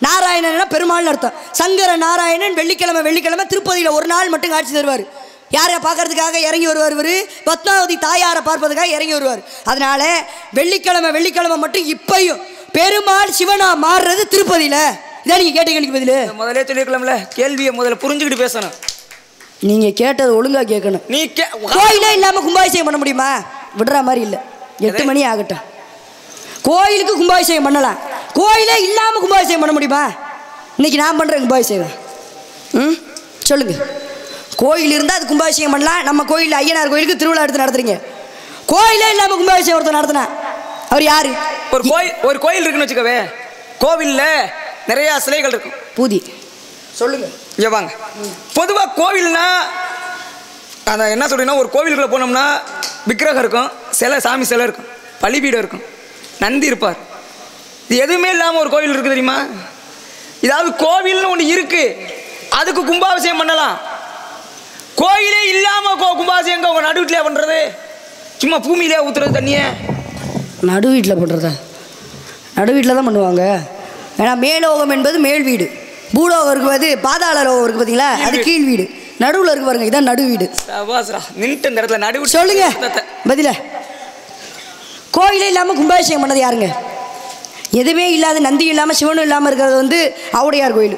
நாராயணன் பெருமாள்னு அர்த்தம். சங்கர நாராயணன் வெள்ளிக்கிழமை திருப்பதியில் ஒரு நாள் மட்டும் காட்சி தருவார். யாரை பார்க்கறதுக்காக இறங்கி வருவார்? இவர் பத்மாவதி தாயாரை பார்ப்பதுக்காக இறங்கி வருவார். அதனால வெள்ளிக்கிழமை மட்டும் இப்பையும் பெருமாள் சிவனா மாறுறது திருப்பதியில். இதான் நீங்கள் கேட்ட கேள்விக்கு பதில். முதலே சொல்லிருக்கலாம்ல, கேள்வியை முதல்ல புரிஞ்சுக்கிட்டு பேசணும். நீங்க கேட்டது ஒழுங்கா கேட்கணும். நீ கோயிலே இல்லாம கும்பாபிஷேகம் பண்ண முடியுமா? விடுற மாதிரி இல்லை. 8 மணி ஆகட்டும். கோயிலுக்கு கும்பாபிஷேகம் பண்ணலாம். கோயிலே இல்லாம கும்பாபிஷேகம் பண்ண முடியுமா? இன்னைக்கு நான் பண்றேன் கும்பாபிஷேகம். சொல்லுங்க. கோயில் இருந்தால் அது கும்பாபிஷேகம் பண்ணலாம். நம்ம கோயில் ஐயனார் கோயிலுக்கு திருவிழா எடுத்து நடத்துறீங்க. கோயிலே இல்லாம கும்பாபிஷேகம் ஒருத்தர் நடத்தினா அவர் யாரு? ஒரு கோயில் இருக்குன்னு வச்சுக்கவே, கோவில்ல நிறைய சிலைகள் இருக்கும். பூதி சொல்லுங்க. இங்க வாங்க. பொதுவா கோவில்னா அதான் என்ன சொல்றீங்கன்னா, ஒரு கோவிலுக்குள்ள போனோம்னா விக்கிரகம் இருக்கும், சாமி சிலை இருக்கும், பலிபீடம் இருக்கும், நந்தி இருப்பார். இது எதுவுமே இல்லாம ஒரு கோவில் இருக்கு தெரியுமா? இதாவது கோவில்னு ஒன்று இருக்கு. அதுக்கு கும்பாபிஷேகம் பண்ணலாம். கோயிலே இல்லாம கும்பாபிஷேகம் உங்க நடு வீட்டிலே பண்றது, சும்மா பூமியிலே ஊத்துறது தண்ணியை. நடு வீட்டில் பண்ணுறதா? நடு வீட்டில் தான் பண்ணுவாங்க. ஏன்னா மேலோகம் என்பது மேல் வீடு, பூலோகம் இருக்கும்போது பாதாள லோகம் இருக்குது பார்த்தீங்களா, அது கீழ் வீடு. நடுவில் இருக்கு பாருங்க, இதான் நடு வீடு. நின்று இந்த இடத்துல நடு சொல்லுங்க பதில. கோயிலே இல்லாமல் கும்பாபிஷேகம் பண்ணது யாருங்க? எதுவுமே இல்லாத, நந்தி இல்லாமல் சிவனும் இல்லாமல் இருக்கிறது வந்து ஆவுடையார் கோயில்.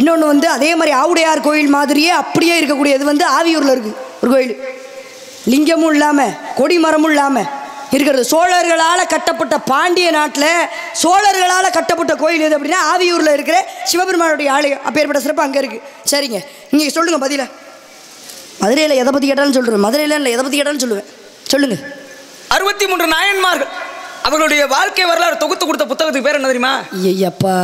இன்னொன்று வந்து அதே மாதிரி ஆவுடையார் கோயில் மாதிரியே அப்படியே இருக்கக்கூடியது வந்து ஆவியூரில் இருக்குது ஒரு கோயில். லிங்கமும் இல்லாமல் கொடிமரமும் இல்லாமல் இருக்கிறது. சோழர்களால் கட்டப்பட்ட, பாண்டிய நாட்டில் சோழர்களால் கட்டப்பட்ட கோயில் எது அப்படின்னா ஆவியூரில் இருக்கிற சிவபெருமானுடைய ஆலயம். அப்பேற்பட்ட சிறப்பு அங்கே இருக்குது. சரிங்க, நீங்கள் சொல்லுங்கள் பதில. மதுரையில் எதை பற்றி கேட்டாலும் சொல்கிறேன், மதுரையில் இல்லை எதை பற்றி கேட்டாலும் சொல்லுவேன். சொல்லுங்கள். 63 நாயன்மார்கள் அவர்களுடைய வாழ்க்கை வரலாறு தொகுத்து கொடுத்த புத்தகத்துக்கு பேர் என்ன தெரியுமா? ஐயப்பா,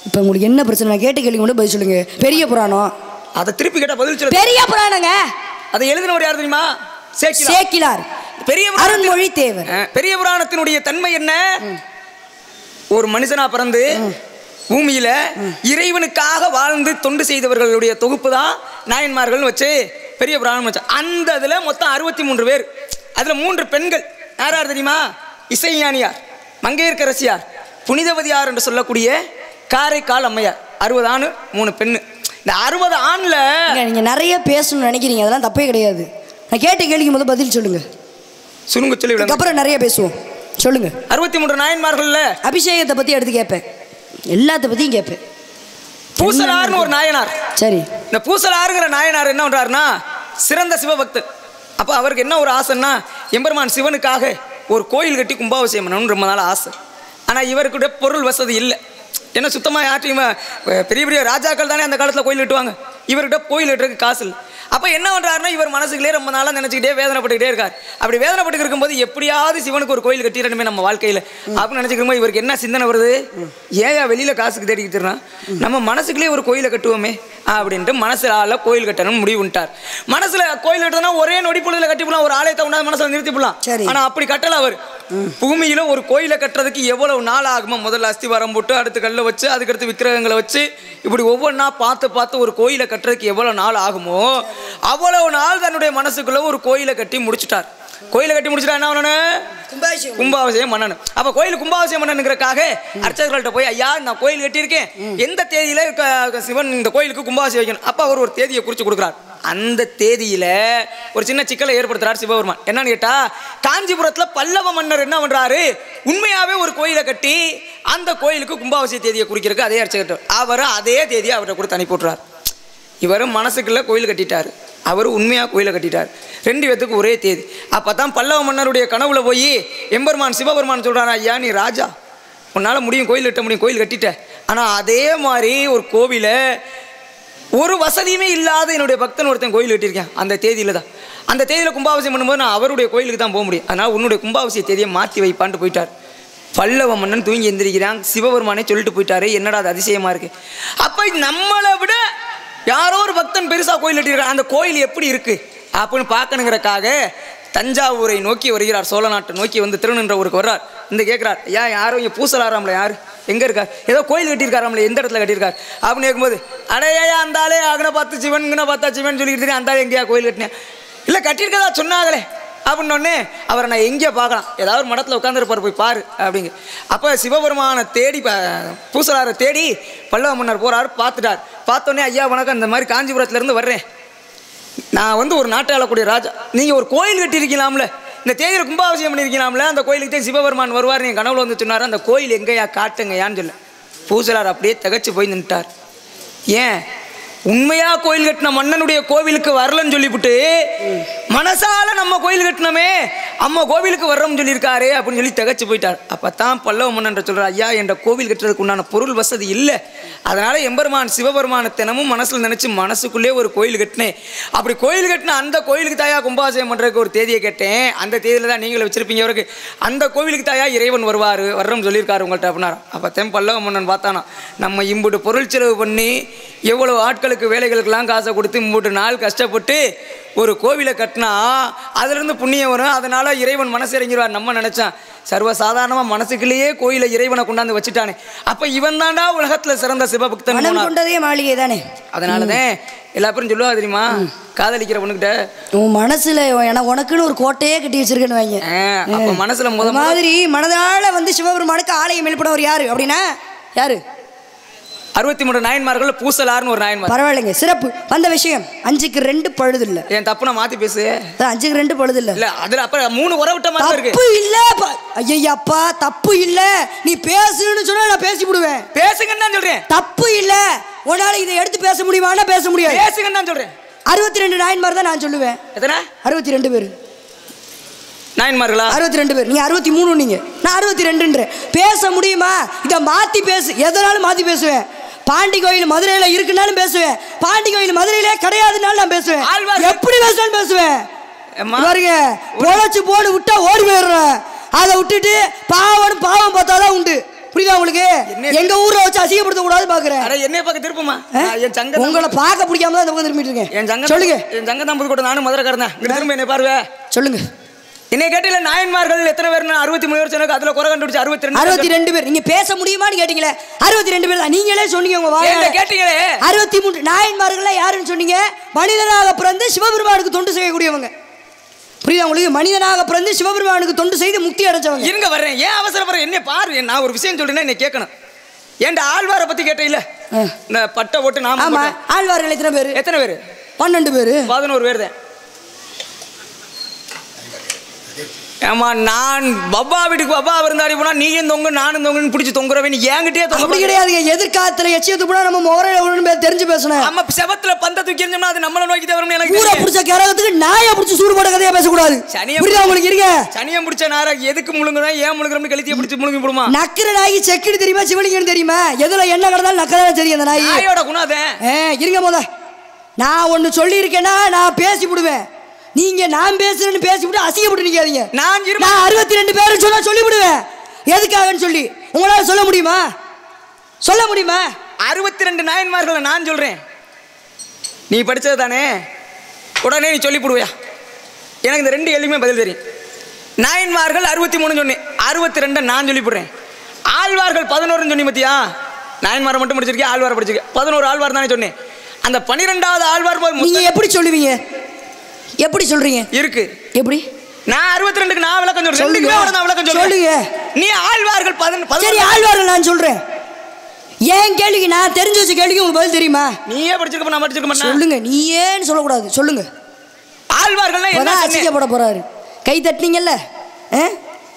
இப்போ உங்களுக்கு என்ன பிரச்சனை? நான் கேட்ட கேள்வி மட்டும் பதில் சொல்லுங்க. பெரிய புராணம். அதை திருப்பி கேட்டால் பதில் சொல்லுங்க. பெரிய புராணங்க. அதை எழுதினவர் யார் தெரியுமா? சேக்கிலார். பெரிய அருண்மொழி தேவர். பெரிய புராணத்தினுடைய தன்மை என்ன? ஒரு மனுஷனா பிறந்து பூமியில இறைவனுக்காக வாழ்ந்து தொண்டு செய்தவர்களுடைய தொகுப்பு தான் நாயன்மார்கள் வச்சு பெரிய புராணம் வச்சு. அந்த இதுல மொத்தம் 63 பேர். அதுல 3 பெண்கள். யார் யார் தெரியுமா? இசைஞானியார், மங்கையர்க்கரசியார், புனிதவதியார் என்று சொல்லக்கூடிய காரைக்கால் அம்மையார். 60 ஆண் 3 பெண்ணு. இந்த 60 ஆண்ல நீங்க நிறைய பேசணும்னு நினைக்கிறீங்க, அதெல்லாம் தப்பே கிடையாது. நான் கேட்ட கேள்விக்கு முதல் பதில் சொல்லுங்க. சுருங்க சொல்லி விடுங்க, அப்புறம் நிறைய பேசுவோம். சொல்லுங்க. 63 நாயன்மார்கள்ல அபிஷேகத்தை பத்தி எடுத்து கேட்பேன், எல்லாத்த பத்தியும் கேட்பேன். பூசலார்னு ஒரு நாயனார். சரி. இந்த பூசலாருங்கிற நாயனார் என்ன பண்றாருன்னா சிறந்த சிவபக்தர். அப்போ அவருக்கு என்ன ஒரு ஆசைன்னா எம்பெருமான் சிவனுக்காக ஒரு கோயில் கட்டி கும்பாபிஷேகம் பண்ணணும்னு ரொம்ப நாள் ஆசை. ஆனால் இவருக்குடைய பொருள் வசதி இல்லை. ஏன்னா சுத்தமாக யார்ட்டையுமே பெரிய பெரிய ராஜாக்கள் தானே அந்த காலத்தில் கோயில் கட்டுவாங்க. இவர்கிட்ட கோயில் கட்டுறதுக்கு காசு இல்லை. அப்போ என்ன பண்ணுறாருன்னா இவர் மனசுக்குள்ளே ரொம்ப நாளாக நினச்சிக்கிட்டே வேதனைப்பட்டுக்கிட்டே இருக்கார். அப்படி வேதனைப்பட்டு இருக்கும்போது எப்படியாவது சிவனுக்கு ஒரு கோயில் கட்டிடணுமே நம்ம வாழ்க்கையில் அப்படின்னு நினச்சிக்கிறோம். இவருக்கு என்ன சிந்தனை வருது? ஏன் வெளியில் காசுக்கு தேடிக்கிட்டுறான், நம்ம மனசுக்குள்ளே ஒரு கோயிலை கட்டுவோமே அப்படின்ட்டு மனசில் கோயில் கட்டணும்னு முடிவு பண்ணிட்டார். மனசில் கோயில் கட்டணும்னா ஒரே நொடிப்பொழுதில் கட்டிப்படலாம், ஒரு ஆலயத்தை உண்டாது மனசில் நிறுத்திப்படலாம். ஆனால் அப்படி கட்டலை அவர். பூமியில் ஒரு கோயிலை கட்டுறதுக்கு எவ்வளவு நாள் ஆகுமோ, முதல்ல அஸ்திவாரம் போட்டு அடுத்து கல்லை வச்சு அதுக்கடுத்து விக்கிரகங்களை வச்சு இப்படி ஒவ்வொன்றா பார்த்து பார்த்து ஒரு கோயிலை கட்டுறதுக்கு எவ்வளோ நாள் ஆகுமோ அவ்வளவு நாள் தன்னுடைய மனசுக்குள்ள ஒரு கோயிலை கட்டி முடிச்சுட்டார். கோயிலை கட்டி முடிச்சுட்டா என்ன பண்ணணும்? கும்பாபிஷேகம் பண்ணணும். அப்ப கோயில் கும்பாபிஷேகம் பண்ணணுங்கிறக்காக அர்ச்சகர்கள்ட்ட போய், ஐயா நான் கோயில் கட்டியிருக்கேன், எந்த தேதியில சிவன் இந்த கோயிலுக்கு கும்பாபிஷேகம் வைக்கணும்? அப்ப அவர் ஒரு தேதியை குறிச்சு கொடுக்குறார். அந்த தேதியில ஒரு சின்ன சிக்கலை ஏற்படுத்துறாரு சிவபெருமான். என்னன்னு கேட்டா, காஞ்சிபுரத்துல பல்லவ மன்னர் என்ன பண்றாரு, உண்மையாவே ஒரு கோயிலை கட்டி அந்த கோயிலுக்கு கும்பாபிஷேக தேதியை குறிக்கிறதுக்கு அதே அர்ச்சகர் அவர் அதே தேதியை அவர்கிட்ட கொடுத்து அனுப்பி விட்டுறாரு. இவரும் மனசுக்குள்ள கோயில் கட்டிட்டார், அவர் உண்மையாக கோயிலை கட்டிட்டார். 2 பேத்துக்கு ஒரே தேதி. அப்போ தான் பல்லவ மன்னருடைய கனவுல போய் எம்பெருமான் சிவபெருமான் சொல்கிறாரா, ஐயா நீ ராஜா, உன்னால் முடியும் கோயில் கட்ட முடியும், கோயில் கட்டிட்ட. ஆனால் அதே மாதிரி ஒரு கோவிலை ஒரு வசதியுமே இல்லாத என்னுடைய பக்தன் ஒருத்தன் கோயில் கட்டியிருக்கேன், அந்த தேதியில் தான். அந்த தேதியில் கும்பாபிஷேகம் பண்ணும்போது நான் அவருடைய கோயிலுக்கு தான் போக முடியும், அதனால் உன்னுடைய கும்பாபிஷேக தேதியை மாற்றி வைப்பான்ட்டு போயிட்டார். பல்லவ மன்னன் தூங்கி எந்திரிக்கிறான். சிவபெருமானே சொல்லிட்டு போயிட்டாரு, என்னடா அது அதிசயமாக இருக்கு. அப்போ நம்மளை விட யாரோ ஒரு பக்தன் பெருசாக கோயில் கட்டியிருக்காங்க, அந்த கோயில் எப்படி இருக்குது அப்படின்னு பார்க்கணுங்கிறக்காக தஞ்சாவூரை நோக்கி வருகிறார். சோழ நாட்டை நோக்கி வந்து திருநின்றவருக்கு வர்றார். இந்த கேட்குறார், ஏன் யாரும் இங்கே பூசலாராம்ல, யார் எங்கே இருக்கார், ஏதோ கோயில் கட்டியிருக்காராம்ல, எந்த இடத்துல கட்டியிருக்கார் அப்படின்னு கேட்கும்போது, அடையா அந்தாலே அகனை பார்த்து சிவன் இங்கனை பார்த்தா சிவன் சொல்லிக்கிட்டு அந்தாலே எங்கேயா கோயில் கட்டினேன், இல்லை கட்டியிருக்கதா சொன்னாங்களே அப்படின்னொடனே அவரை நான் எங்கேயோ பார்க்கலாம், ஏதாவது ஒரு மடத்தில் உட்காந்துருப்பார், போய் பாரு அப்படிங்க. அப்போ சிவபெருமானை தேடி பூசலாரை தேடி பல்லவ மன்னர் போகிறார். பார்த்துட்டார். பார்த்தோன்னே, ஐயா வணக்கம், இந்த மாதிரி காஞ்சிபுரத்துலேருந்து வர்றேன், நான் வந்து ஒரு நாட்டை ஆளக்கூடிய ராஜா, நீங்கள் ஒரு கோயில் கட்டியிருக்கலாம்ல, இந்த தேதியில் கும்பாபிஷேகம் பண்ணியிருக்கலாம்ல, அந்த கோயிலுக்கு தான் சிவபெருமான் வருவார், நீங்கள் கனவுல வந்து சொன்னார், அந்த கோயில் எங்கேயா காட்டுங்கயான்னு சொல்ல. பூசலார் அப்படியே திகச்சு போய் நின்றுட்டார். ஏன் உண்மையாக கோயில் கட்டின மன்னனுடைய கோவிலுக்கு வரலன்னு சொல்லிவிட்டு மனசால நம்ம கோயில் கட்டினமே அம்மா கோவிலுக்கு வர்றோம்னு சொல்லியிருக்காரு அப்படின்னு சொல்லி திகச்சு போயிட்டார். அப்போ தான் பல்லவ மன்னன் சொல்கிறார், ஐயா என்ற கோவில் கட்டுறதுக்கு உண்டான பொருள் வசதி இல்லை, அதனால் எம்பெருமான் சிவபெருமான தினமும் மனசில் நினச்சி மனசுக்குள்ளே ஒரு கோயில் கட்டினேன், அப்படி கோயில் கட்டின அந்த கோயிலுக்கு தாயா கும்பாபிஷேகம் பண்ணுறதுக்கு ஒரு தேதியை கேட்டேன், அந்த தேதியில் தான் நீங்களும் வச்சுருப்பீங்க, அவருக்கு அந்த கோவிலுக்கு தாயா இறைவன் வருவார் வர்றோம்னு சொல்லியிருக்காரு உங்கள்கிட்ட அப்படின்னாரு. அப்போ தான் பல்லவ மன்னன் பார்த்தானா, நம்ம இம்புட்டு பொருள் செலவு பண்ணி எவ்வளோ ஆட்களுக்கு வேலைகளுக்கெல்லாம் காசை கொடுத்து 3 நாள் கஷ்டப்பட்டு ஒரு கோவிலை கட்ட கட்டினா அதுல இருந்து புண்ணியம் வரும், அதனால இறைவன் மனசு இறங்கிடுவார். நம்ம நினைச்சான் சர்வசாதாரணமா மனசுக்குள்ளேயே கோயில இறைவனை கொண்டாந்து வச்சுட்டானே, அப்ப இவன் தாண்டா உலகத்துல சிறந்த சிவபக்தன் கொண்டதே மாளிகை தானே. அதனாலதான் எல்லா பேரும் சொல்லுவா தெரியுமா, காதலிக்கிற பொண்ணுகிட்ட உன் மனசுல உனக்குன்னு ஒரு கோட்டையே கட்டி வச்சிருக்கேன்னு வைங்க. அப்ப மனசுல மாதிரி மனதால வந்து சிவபெருமானுக்கு ஆலயம் எழுப்பினவர் யாரு அப்படின்னா யாரு? 63 நாயன்மார்கள் பூசலார்னு ஒரு நாயன்மார். பரவாயில்லைங்க, சிறப்பு. வந்த விஷயம் 5க்கு 2 பழுது இல்ல. ஏன் தப்பு நான் மாத்தி பேசு. 5க்கு 2 பழுது இல்ல. இல்ல அதுல அப்ப 3 உறவிட்ட மாதிரி இருக்கு. தப்பு இல்ல ஐயப்பா, தப்பு இல்ல. நீ பேசுன்னு சொன்னா நான் பேசி விடுவேன். பேசுங்கன்னு தான் சொல்றேன். தப்பு இல்ல. உன்னால இதை எடுத்து பேச முடியுமானா பேச முடியாது. பேசுங்கன்னு தான் சொல்றேன். 62 நாயன்மார் தான் நான் சொல்லுவேன். எத்தனை? 62 பேர் நாயன்மார்களா? 62 பேர். நீங்க 63 நீங்க, நான் 62ன்றேன். பேச முடியுமா? இதை மாத்தி பேசு. எதனாலும் மாத்தி பேசுவேன். பாண்டி கோயில் மதுரையில இருக்குனாலும் பேசுவேன், பாண்டி கோயில் மதுரையிலே கிடையாதுனாலும் நான் பேசுவேன். எப்படி பேசுவேன் பேசுவேன். பாருங்க, பொழைச்சு போடு விட்டா ஓடி போயிடுறேன். அதை விட்டுட்டு பாவம் பார்த்தாதான் உண்டு. புரியுதா உங்களுக்கு? எங்க ஊரை வச்சு அசிங்கப்படுத்த கூடாது பாக்குறேன். என்ன பார்க்க திருப்பமா? உங்களை பார்க்க பிடிக்காம தான் திரும்பிட்டு இருக்கேன். சொல்லுங்க. என் சங்கம் தான் புதுக்கோட்டை, நானும் மதுரைக்காரன் தான். திரும்ப என்ன பாருங்க சொல்லுங்க. என்னை கேட்டீங்களா நாயன்மார்கள் எத்தனை பேர்? 63 பேர் சொன்னாங்க, அதுல குறை கண்டுபிடிச்சு 62 பேர். நீங்க பேச முடியுமான்னு கேட்டீங்களே, 62 பேர் தான். நீங்களே சொன்னீங்க உங்க வாயால கேட்டீங்களே. 63 நாயன்மார்கள் யாருன்னு சொன்னீங்க? மனிதனாக பிறந்து சிவபெருமானுக்கு தொண்டு செய்யக்கூடியவங்க. புரியுதா உங்களுக்கு? மனிதனாக பிறந்து சிவபெருமானுக்கு தொண்டு செய்து முக்தி அடைச்சவங்க. இருங்க வர்றேன். ஏன் அவசரப்படுற? என்ன பாரு, நான் ஒரு விஷயம் சொல்றேன்னா என்ன கேட்கணும். ஏன்டா ஆழ்வாரை பத்தி கேட்ட இல்ல? இந்த பட்டை ஓட்டு நாம. ஆமா, ஆழ்வார்கள் எத்தனை பேர்? 12 பேர். 11 பேர் தான். ஆமா, நான் பப்பா வீட்டுக்கு பப்பா விருந்தாடி போனா நீயும் தொங்கு நானும் தொங்குன்னு பிடிச்சி தொங்குறவே. நீ ஏங்கிட்டே அப்படி கிடையாதுங்க. எதிர்காலத்துல எச்சியத்து போனா நம்ம முறையில தெரிஞ்சு பேசணும். நம்ம செவத்துல பந்த தூக்கி எறிஞ்சோம்னா அது நம்மள நோக்கி தான் வரும்னு எனக்கு ஊரை பிடிச்ச கேரகத்துக்கு நாயை பிடிச்சி சூடு போட கதையா பேசக்கூடாது. புரியுதா உங்களுக்கு? இருங்க, சனியம் பிடிச்ச நாரை எதுக்கு முழுங்குறா, ஏன் முழுங்குறோம்னு கழுத்தியை பிடிச்சி முழுங்கி போடுமா? நக்கிற நாய்க்கு செக்குன்னு தெரியுமா, சிவலிங்கன்னு தெரியுமா? எதுல என்ன கடந்தாலும் நக்கதான் தெரியும் அந்த நாய். நாயோட குணாதே. இருங்க, போத நான் ஒன்னு சொல்லி இருக்கேன்னா நான் பேசி விடுவேன். நீங்க நான் பேசுறேன்னு பேசிவிட்டு அசிங்கப்பட்டு நிக்காதீங்க. நான் 62 பேர் சொன்னா சொல்லி விடுவேன். எதுக்காகன்னு சொல்லி உங்களால சொல்ல முடியுமா? 62 நாயன்மார்களை நான் சொல்றேன். நீ படிச்சது தானே, உடனே நீ சொல்லி விடுவியா? எனக்கு இந்த 2 கேள்வியுமே பதில் தெரியும். நாயன்மார்கள் 63 சொன்னேன், 62 நான் சொல்லி போடுறேன். ஆழ்வார்கள் 11 சொன்னி பத்தியா? நாயன்மாரை மட்டும் படிச்சிருக்கேன், ஆழ்வாரை படிச்சிருக்கேன். 11 ஆழ்வார் தானே சொன்னேன். அந்த 12வது ஆழ்வார் போய் நீங்க எப்படி சொல்லுவீங்க? எப்படி சொல்றீங்க? இருக்கு எப்படி? நான் 62க்கு நான் விளக்கம் சொல்றேன். நான் விளக்கம் சொல்லுங்க. நீ ஆழ்வார்கள் 11. சரி, ஆழ்வார்கள் நான் சொல்றேன். ஏன் கேள்விக்கு நான் தெரிஞ்சு வச்ச கேள்விக்கு உங்களுக்கு பதில் தெரியுமா? நீயே படிச்சிருக்க, நான் படிச்சிருக்க மாட்டேன். சொல்லுங்க. நீ ஏன்னு சொல்லக்கூடாது, சொல்லுங்க. ஆழ்வார்கள்னா என்ன? அசிங்கப்பட போறாரு. கை தட்டினீங்கல்ல,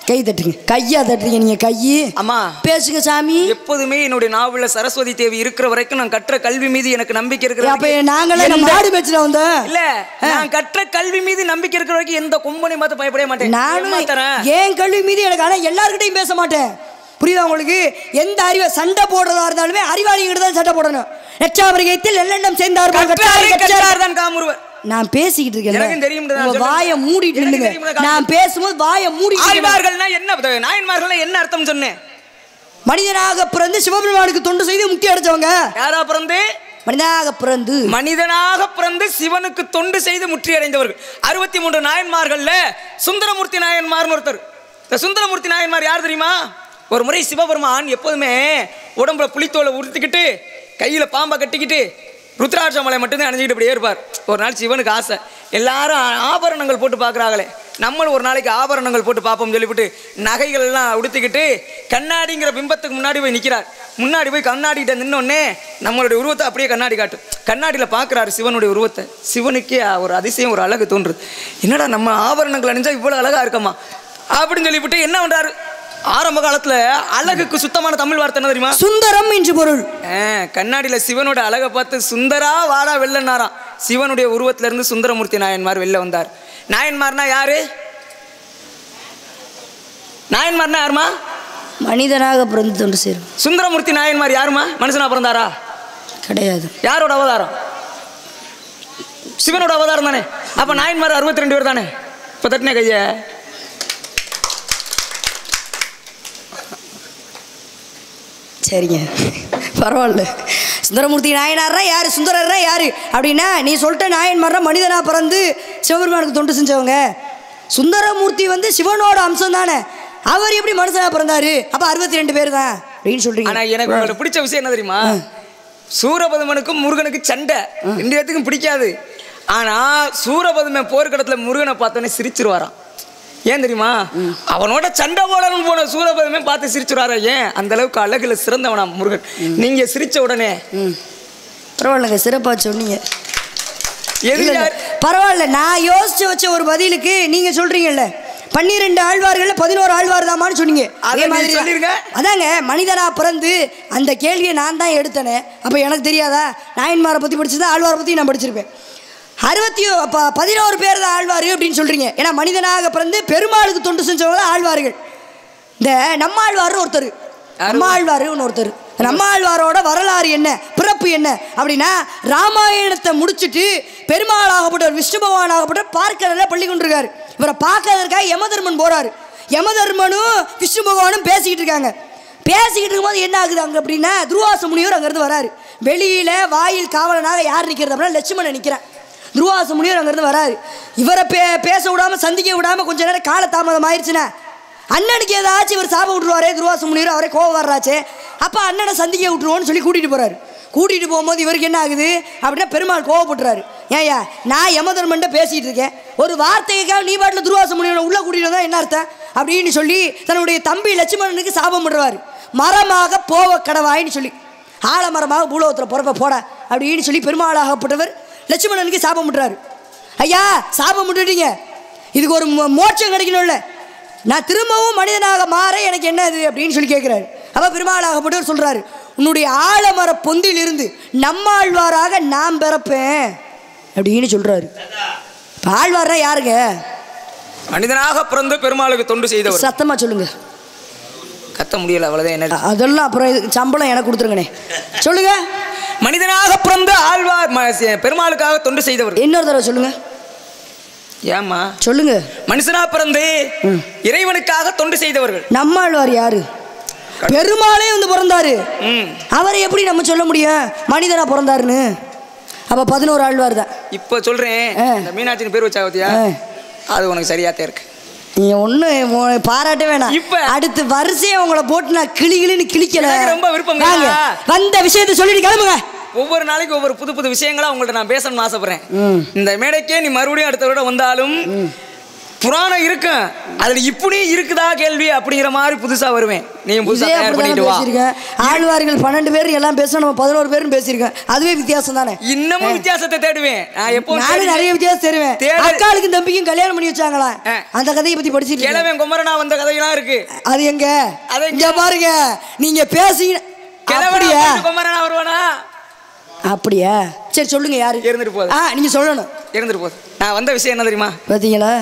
கை தட்டுங்க. கையா தட்டுறீங்க நீங்க. கையி அம்மா பேசுங்க சாமி. எப்போதுமே என்னுடைய நாவல சரஸ்வதி தேவி இருக்கிற வரைக்கும் நான் கற்ற கல்வி மீது எனக்கு நம்பிக்கை இருக்கிற. அப்ப நாங்களே மாடு பேச்சுல வந்த இல்ல, நான் கற்ற கல்வி மீது நம்பிக்கை இருக்கிற வரைக்கும் எந்த கொம்பனை பார்த்து பயப்பட மாட்டேன். நானும் ஏன் கல்வி மீது எனக்கு, ஆனா எல்லார்கிட்டையும் பேச மாட்டேன். புரியுதா உங்களுக்கு? எந்த அறிவை சண்டை போடுறதா இருந்தாலுமே அறிவாளிகிட்ட தான் சண்டை போடணும். லட்சாபரிகத்தில் எல்லெண்ணம் சேர்ந்தார் காமுருவர். நான் பேசிக்கிட்டு இருக்கேன், வாயை மூடிட்டு நில்லுங்க. நான் பேசும்போது வாயை மூடி. ஆழ்வார்கள்னா என்ன? நாயன்மார்கள்னா என்ன அர்த்தம் சொன்னேன்? மனிதனாக பிறந்து சிவபெருமானுக்கு தொண்டு செய்து முக்தி அடைச்சவங்க. யாரா பிறந்து? மனிதனாக பிறந்து சிவனுக்கு தொண்டு செய்து முற்றி அடைந்தவர்கள் 63 நாயன்மார்கள்ல சுந்தரமூர்த்தி நாயன்மார்னு ஒருத்தர். இந்த சுந்தரமூர்த்தி நாயன்மார் யார் தெரியுமா? ஒரு முறை சிவபெருமான் எப்போதுமே உடம்புல புலித்தோலை உறுத்திக்கிட்டு கையில பாம்பை கட்டிக்கிட்டு ருத்ராட்ச மலை மட்டும்தான் அணிஞ்சிக்கிட்டு இப்படியே இருப்பார். ஒரு நாள் சிவனுக்கு ஆசை, எல்லாரும் ஆபரணங்கள் போட்டு பார்க்குறாங்களே, நம்மளும் ஒரு நாளைக்கு ஆபரணங்கள் போட்டு பார்ப்போம் சொல்லிவிட்டு நகைகள் எல்லாம் உடுத்திக்கிட்டு கண்ணாடிங்கிற பிம்பத்துக்கு முன்னாடி போய் நிற்கிறார். முன்னாடி போய் கண்ணாடிக்கிட்ட நின்னோடனே நம்மளுடைய உருவத்தை அப்படியே கண்ணாடி காட்டும். கண்ணாடியில் பார்க்குறாரு சிவனுடைய உருவத்தை. சிவனுக்கே ஒரு அதிசயம், ஒரு அழகு தோன்றுது. என்னடா நம்ம ஆபரணங்கள் அணிஞ்சா இவ்வளோ அழகாக இருக்கமா அப்படின்னு சொல்லிவிட்டு என்ன பண்ணுறாரு? ஆரம்ப காலத்துல அழகுக்கு சுத்தமான தமிழ் வார்த்தை என்ன தெரியுமா? சுந்தரம் என்று பொருள். கண்ணாடியில சிவனோட அழகை பார்த்து சுந்தரா வாடா வெள்ளனாராம். சிவனுடைய உருவத்துல இருந்து சுந்தரமூர்த்தி நாயன்மார் வெளில வந்தார். நாயன்மார்னா யாரு? நாயன்மார்னா யாருமா? மனிதனாக பிறந்து தொண்டு சேரும். சுந்தரமூர்த்தி நாயன்மார் யாருமா? மனுஷனா பிறந்தாரா? கிடையாது. யாரோட அவதாரம்? சிவனோட அவதாரம் தானே. அப்ப நாயன்மார் 62 பேர் தானே. இப்ப தட்டின கைய. சரிங்க, பரவாயில்ல. சுந்தரமூர்த்தி நாயனார்னா யாரு? சுந்தரர்னா யாரு அப்படின்னா நீ சொல்லிட்ட நாயன்மார்னா மனிதனா பிறந்து சிவபெருமானுக்கு தொண்டு செஞ்சவங்க. சுந்தரமூர்த்தி வந்து சிவனோட அம்சம் தானே, அவர் எப்படி மனுஷனா பிறந்தாரு? அப்ப 62 பேர் தான் அப்படின்னு சொல்றீங்க. ஆனா எனக்கு உங்களுக்கு பிடிச்ச விஷயம் என்ன தெரியுமா? சூரபதுமனுக்கும் முருகனுக்கு சண்டை 2 பேத்துக்கும் பிடிக்காது. ஆனா சூரபதுமன் போர்க்களத்துல முருகனை பார்த்தோன்னே சிரிச்சிருவாராம். ஏன் தெரியுமா? அவனோட சண்டை போடணும்னு போன சூரபதுமன் பார்த்து சிரிச்சிருவாரா? ஏன்? அந்த அளவுக்கு அழகுல சிறந்தவனா முருகன். நீங்க சிரிச்ச உடனே பரவாயில்லங்க, சிறப்பா சொன்னீங்க. பரவாயில்ல, நான் யோசிச்சு வச்ச ஒரு பதிலுக்கு நீங்க சொல்றீங்கல்ல 12 ஆழ்வார்கள் 11 ஆழ்வார் தாமான்னு சொன்னீங்க. அதே மாதிரி சொல்லிருங்க. அதாங்க, மனிதனா பிறந்து அந்த கேள்வியை நான் தான் எடுத்தேனே, அப்ப எனக்கு தெரியாதா? நாயன்மாரை பத்தி படிச்சதா, ஆழ்வாரை பத்தி நான் படிச்சிருப்பேன். 11 பேர் தான் ஆழ்வார் அப்படின்னு சொல்றீங்க. ஏன்னா மனிதனாக பிறந்து பெருமாளுக்கு தொண்டு செஞ்சவங்க தான் ஆழ்வார்கள். இந்த நம்மாழ்வார் ஒருத்தர், நம்மாழ்வாருன்னு ஒருத்தர். நம்மாழ்வாரோட வரலாறு என்ன, பிறப்பு என்ன அப்படின்னா, ராமாயணத்தை முடிச்சுட்டு பெருமாளாகப்பட்டவர் விஷ்ணு பகவான் ஆகப்பட்டவர் பார்க்கறத பள்ளி கொண்டிருக்காரு. இவரை பார்க்கறதுக்காக யமதர்மன் போறாரு. யமதர்மனும் விஷ்ணு பகவானும் பேசிக்கிட்டு இருக்காங்க. பேசிக்கிட்டு இருக்கும்போது என்ன ஆகுது அங்கே அப்படின்னா, துர்வாச முனிவர் அங்கேருந்து வராரு. வெளியில வாயில் காவலனாக யார் நிற்கிறது அப்படின்னா லட்சுமணன் நிற்கிறேன். துர்வாச முனிவர் அங்கேருந்து வராரு. இவரை பேச விடாம சந்திக்க விடாம கொஞ்ச நேரம் காலதாமதம் ஆயிடுச்சுன்னா, அண்ணனுக்கு ஏதாச்சும் இவர் சாபம் விட்டுருவாரே துர்வாச முனிவர், அவரே கோவம் வர்றாச்சே, அப்போ அண்ணனை சந்திக்க விட்டுருவோன்னு சொல்லி கூட்டிகிட்டு போகிறாரு. கூட்டிகிட்டு போகும்போது இவருக்கு என்ன ஆகுது அப்படின்னா, பெருமாள் கோவப்பட்டுறாரு. ஏயா, நான் யமதர்மன்ட்ட பேசிகிட்டு இருக்கேன், ஒரு வார்த்தைக்காக நீ பாட்டில் துர்வாச முனிவனை உள்ளே கூட்டிகிட்டு வந்தால் என்ன அர்த்தம் அப்படின்னு சொல்லி தன்னுடைய தம்பி லட்சுமணனுக்கு சாபம் விடுறாரு. மரமாக போவ கடவாயின்னு சொல்லி, ஆலமரமாக பூலோகத்தில் பிறப்ப போட அப்படின்னு சொல்லி பெருமாளாகப்பட்டவர் லட்சுமணனுக்கு சாபம் விட்டுறாரு. ஐயா, சாபம் விட்டுட்டீங்க, இதுக்கு ஒரு மோட்சம் கிடைக்கணும்ல, நான் திரும்பவும் மனிதனாக மாற எனக்கு என்னது அப்படின்னு சொல்லி கேட்குறாரு. அப்போ பெருமாளாகப்பட்டவர் சொல்கிறாரு, உன்னுடைய ஆலமர பொந்தில் இருந்து நம்மாழ்வாராக நான் பிறப்பேன் அப்படின்னு சொல்கிறாரு. இப்போ ஆழ்வாரா யாருங்க? மனிதனாக பிறந்து பெருமாளுக்கு தொண்டு செய்தவர். சத்தமாக சொல்லுங்க. கத்த முடியல, அவ்வளோதான். என்ன அதெல்லாம் அப்புறம் சம்பளம் எனக்கு கொடுத்துருங்கண்ணே. சொல்லுங்க. மனிதனாக பிறந்து ஆழ்வார் பெருமாளுக்காக தொண்டு செய்தவர். இன்னொரு தடவை சொல்லுங்க. ஏமா சொல்லுங்க. மனுஷனா பிறந்து இறைவனுக்காக தொண்டு செய்தவர்கள். நம்மாழ்வார் யாரு? பெருமாளே வந்து பிறந்தாரு. அவரை எப்படி நம்ம சொல்ல முடியும் மனிதனா பிறந்தாருன்னு? அப்ப 11 ஆழ்வார் தான். இப்ப சொல்றேன், மீனாட்சின்னு பேர் வச்சா பத்தியா, அது உனக்கு சரியாத்தே இருக்கு. நீ ஒண்ணு பாராட்ட வேணாம். இப்ப அடுத்து வரிசையை உங்களை போட்டு நான் கிளின்னு கிளிக்கல. ரொம்ப விருப்பம். வந்த விஷயத்தை சொல்லிட்டு கிளம்புங்க. ஒவ்வொரு நாளைக்கு ஒவ்வொரு புது புது விஷயங்களா உங்கள்ட்ட நான் பேசணும்னு ஆசைப்படுறேன். இந்த மேடைக்கே நீ மறுபடியும் அடுத்த விட வந்தாலும் புராணம் இருக்கும், அதுல இப்படி இருக்குதா கேள்வி அப்படிங்கிற மாதிரி புதுசா வருவேன். நீ புதுசா தயார் பண்ணிட்டு வா. ஆழ்வார்கள் 12 பேர் எல்லாம் பேச, நம்ம 11 பேரும் பேசியிருக்கேன். அதுவே வித்தியாசம் தானே. இன்னமும் வித்தியாசத்தை தேடுவேன் நான். எப்போ நானும் நிறைய வித்தியாசம் தேடுவேன். அக்காளுக்கும் தம்பிக்கும் கல்யாணம் பண்ணி வச்சாங்களா, அந்த கதையை பத்தி படிச்சிருக்கேன். கிழவன் குமரனா வந்த கதையெல்லாம் இருக்கு. அது எங்க? இங்க பாருங்க, நீங்க பேசிங்க. கிழவடியா குமரனா வருவானா? அப்படியா? சரி சொல்லுங்க. யாரு இருந்துட்டு போகுது? நீங்க சொல்லணும். இருந்துட்டு போகுது. நான் வந்த விஷயம் என்ன தெரியுமா? பாத்தீங்களா,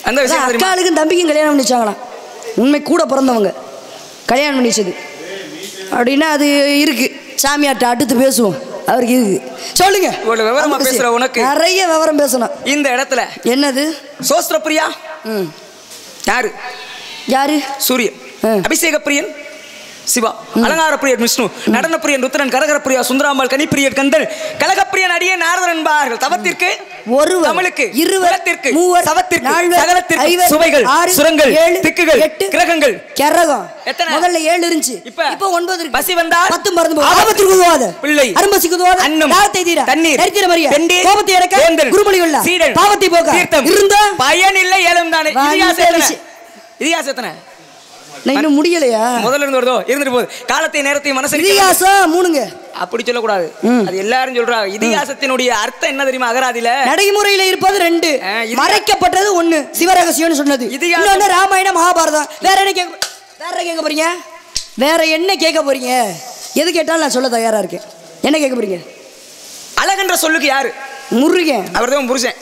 அந்த விஷயம் அக்காளுக்கும் தம்பிக்கும் கல்யாணம் பண்ணி வச்சாங்களாம். உண்மை கூட பிறந்தவங்க கல்யாணம் பண்ணி வச்சது அப்படின்னா அது இருக்கு. சாமியார்ட்ட அடுத்து பேசுவோம். அவருக்கு இருக்கு. சொல்லுங்க. இவ்வளவு விவரமா பேசுற உனக்கு நிறைய விவரம் பேசணும் இந்த இடத்துல. என்னது? சோஸ்திர பிரியா யாரு? யாரு? சூரியன். அபிஷேக பிரியன் சிவா, அலங்கார பிரியன் விஷ்ணு, நடன பிரியன் ருத்ரன், கரகர பிரியா சுந்தராம்பாள், கனிப்பிரியன் கந்தன், கலகப்பிரியன் அடியே நாரதன் என்பார்கள். தவத்திற்கு ஒரு, தமிழுக்கு இருவரத்திற்கு மூவர், சவத்திற்கு சகலத்திற்கு சுவைகள், சுரங்கள், திக்குகள், கிரகங்கள். கிரகம் எத்தனை? முதல்ல 7 இருந்துச்சு, இப்போ 9 இருக்கு. பசி வந்தா 10 மறந்து போகும். ஆபத்திற்கு உதவாத பிள்ளை, அரும்பசிக்கு உதவாத அன்னம், தாகத்தை தீர தண்ணீர், எரித்திர மரியா, கோபத்தை இறக்க குருமொழி உள்ள சீடன், பாவத்தை போக்க தீர்த்தம் இருந்த பயன் இல்லை ஏலம் தானே. இதிகாசத்தனை நான் இன்னும் முடியலையா? முதல்ல இருந்து வருதோ இருந்துட்டு போகுது. காலத்தை நேரத்தை மனசு இதிகாசம் 3ங்க. அப்படி சொல்லக்கூடாது, அது எல்லாரும் சொல்றாங்க. இதிகாசத்தினுடைய அர்த்தம் என்ன தெரியுமா? அகராதியில நடைமுறையில இருப்பது 2, மறைக்கப்பட்டது 1. சிவரகசியம்னு சொன்னது. இன்னொன்னு ராமாயணம் மகாபாரதம். வேற என்ன கேட்க போறீங்க? வேற என்ன கேட்க போறீங்க? எது கேட்டாலும் நான் சொல்ல தயாரா இருக்கேன். என்ன கேட்க போறீங்க? அழகன்ற சொல்லுக்கு யாரு? முருகன். அவர் தான் புருஷன்.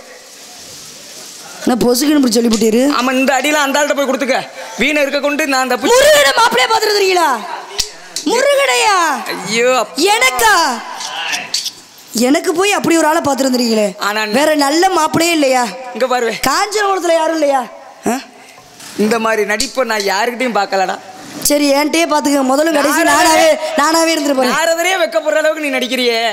நான் பொசுக்குன்னு சொல்லிவிட்டீரு. ஆமா, இந்த அடியில அந்த ஆள்கிட்ட போய் கொடுத்துக்க. வீணை இருக்க கொண்டு நான் தப்பு. முருகனை மாப்பிளைய பாத்துருக்கீங்களா? முருகனையா? ஐயோ, எனக்கா? எனக்கு போய் அப்படி ஒரு ஆளை பாத்துருந்தீங்களே. ஆனா வேற நல்ல மாப்பிளையே இல்லையா? இங்க பாரு, காஞ்சனகுளத்துல யாரும் இல்லையா? இந்த மாதிரி நடிப்பை நான் யாருக்கிட்டையும் பார்க்கலடா. சரி, என்கிட்டயே பாத்துக்க. முதல்ல கடைசி நானாவே இருந்துட்டு போறேன். யாரதே வைக்கப்படுற அளவுக்கு நீ நடிக்கிறியே.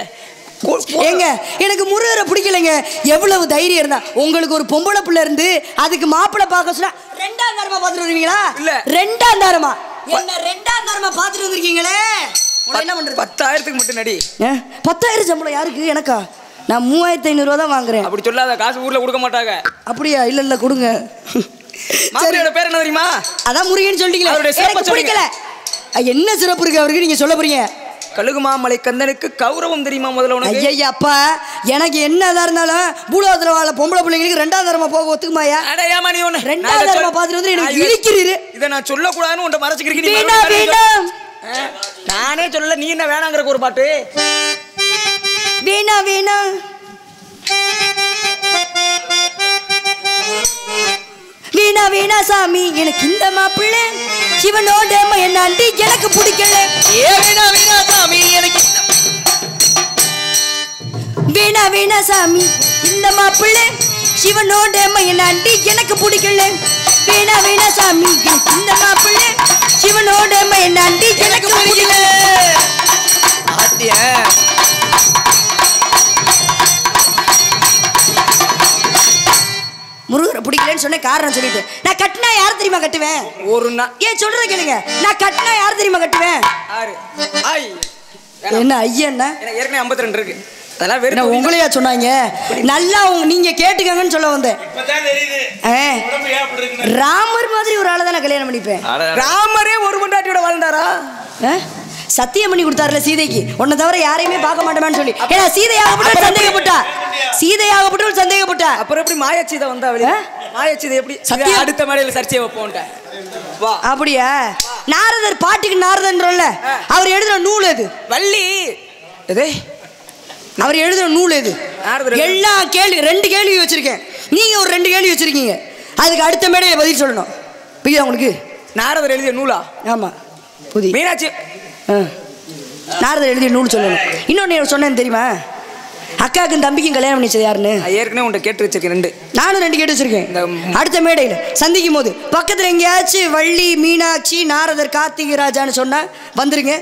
ஏங்க எனக்கு முருகரை பிடிக்கலைங்க. எவ்வளவு தைரியம் இருந்தா உங்களுக்கு ஒரு பொம்பளை பிள்ளை இருந்து அதுக்கு மாப்பிள்ளை பார்க்க சொன்னா 2ஆம் தாரமா பார்த்துட்டு வருவீங்களா? இல்ல 2ஆம் தாரமா என்ன 2ஆம் தாரமா பார்த்துட்டு வந்திருக்கீங்களே. என்ன பண்றது? 10,000க்கு மட்டும் நடி. 10,000 சம்பளம் யாருக்கு? எனக்கா? நான் 3,500 ரூபா தான் வாங்குறேன். அப்படி சொல்லாத, காசு ஊர்ல கொடுக்க மாட்டாங்க. அப்படியா? இல்ல இல்ல கொடுங்க. மாப்பிள்ளையோட பேர் என்ன தெரியுமா? அதான் முருகன் சொல்லிட்டீங்களா? எனக்கு பிடிக்கல. என்ன சிறப்பு இருக்கு அவருக்கு நீங்க சொல்ல போறீங்க? கழுகுமாமலை கந்தனுக்கு கௌரவம் தெரியுமா முதல்ல உனக்கு? ஐயா அப்பா, எனக்கு என்னதா இருந்தாலும் பூலோகத்துல வாழ பொம்பளை பிள்ளைங்களுக்கு 2ஆம் தரமா போக ஒத்துக்குமாயா? அடையாமா நீ ஒண்ணு 2ஆம் தரமா பாத்துட்டு வந்து எனக்கு இழிக்கிறீரு. இத நான் சொல்ல கூடாதுன்னு உன்ட மறைச்சிக்கிறீங்க. வீணா வீணா நானே சொல்லல, நீ என்ன வேணாங்கறக்கு ஒரு பாட்டு. வீணா வீணா வீணா வீணா சாமி எனக்கு இந்த மாப்பிள்ளை சிவனோட என்னாண்டி எனக்கு பிடிக்கல. வீணா வீணா சாமி எனக்கு வீணா வீணா சாமி இந்த மாப்பிள்ளை சிவனோட என்னாண்டி எனக்கு பிடிக்கல. வீணா வீணா சாமி எனக்கு இந்த மாப்பிள்ளை சிவனோட என்னாண்டி எனக்கு பிடிக்கல. முருகரை பிடிக்கலன்னு சொன்ன காரணம் சொல்லிட்டு நான் கட்டினா யார் தெரியுமா கட்டுவேன்? ஒரு ஏன் சொல்றத கேளுங்க. நான் கட்டினா யார் தெரியுமா கட்டுவேன்? என்ன ஐயன்னா எனக்கு ஏற்கனவே 52 இருக்கு. அதெல்லாம் வேற உங்களையா சொன்னாங்க? நல்லா நீங்க கேட்டுக்கங்கன்னு சொல்ல வந்தேன். ராமர் மாதிரி ஒரு ஆளை தான் கல்யாணம் பண்ணிப்பேன். ராமரே ஒரு பொண்டாட்டியோட வாழ்ந்தாரா? சத்தியம் பண்ணி கொடுத்தாருல சீதைக்கு, உன்னை தவிர யாரையுமே பார்க்க மாட்டேன்னு சொல்லி. ஏன்னா சீதையாகப்பட்டு சந்தேகப்பட்டா, சீதையாகப்பட்டு சந்தேகப்பட்டா. அப்புறம் எப்படி மாயாச்சீதை வந்தா? மாயாச்சீதை எப்படி சத்தியம்? அடுத்த மேடையில சர்ச்சையை வைப்போம். அப்படியா? நாரதர் பாட்டுக்கு நாரதன்றோம்ல, அவர் எழுதுற நூல் எது? வள்ளி எது? அவர் எழுதுற நூல் எது? எல்லா கேள்வி 2 கேள்வி வச்சிருக்கேன். நீங்க ஒரு 2 கேள்வி வச்சிருக்கீங்க. அதுக்கு அடுத்த மேடையில பதில் சொல்லணும். புரியுதா உங்களுக்கு? நாரதர் எழுதிய நூலா? ஆமா. புதி மீனாட்சி நாரதர் எழுதிய நூல் சொல்லணும். இன்னொன்னு சொன்னேன்னு தெரியுமா? அக்காவுக்கும் தம்பிக்கும் கல்யாணம் பண்ணிச்சது யாருன்னு ஏற்கனவே உன்ட்ட கேட்டு வச்சிருக்கேன். 2 நானும் 2 கேட்டு வச்சிருக்கேன். அடுத்த மேடையில் சந்திக்கும் போது பக்கத்தில் எங்கேயாச்சும் வள்ளி மீனாட்சி நாரதர் கார்த்திகை ராஜான்னு சொன்னா வந்துருங்க.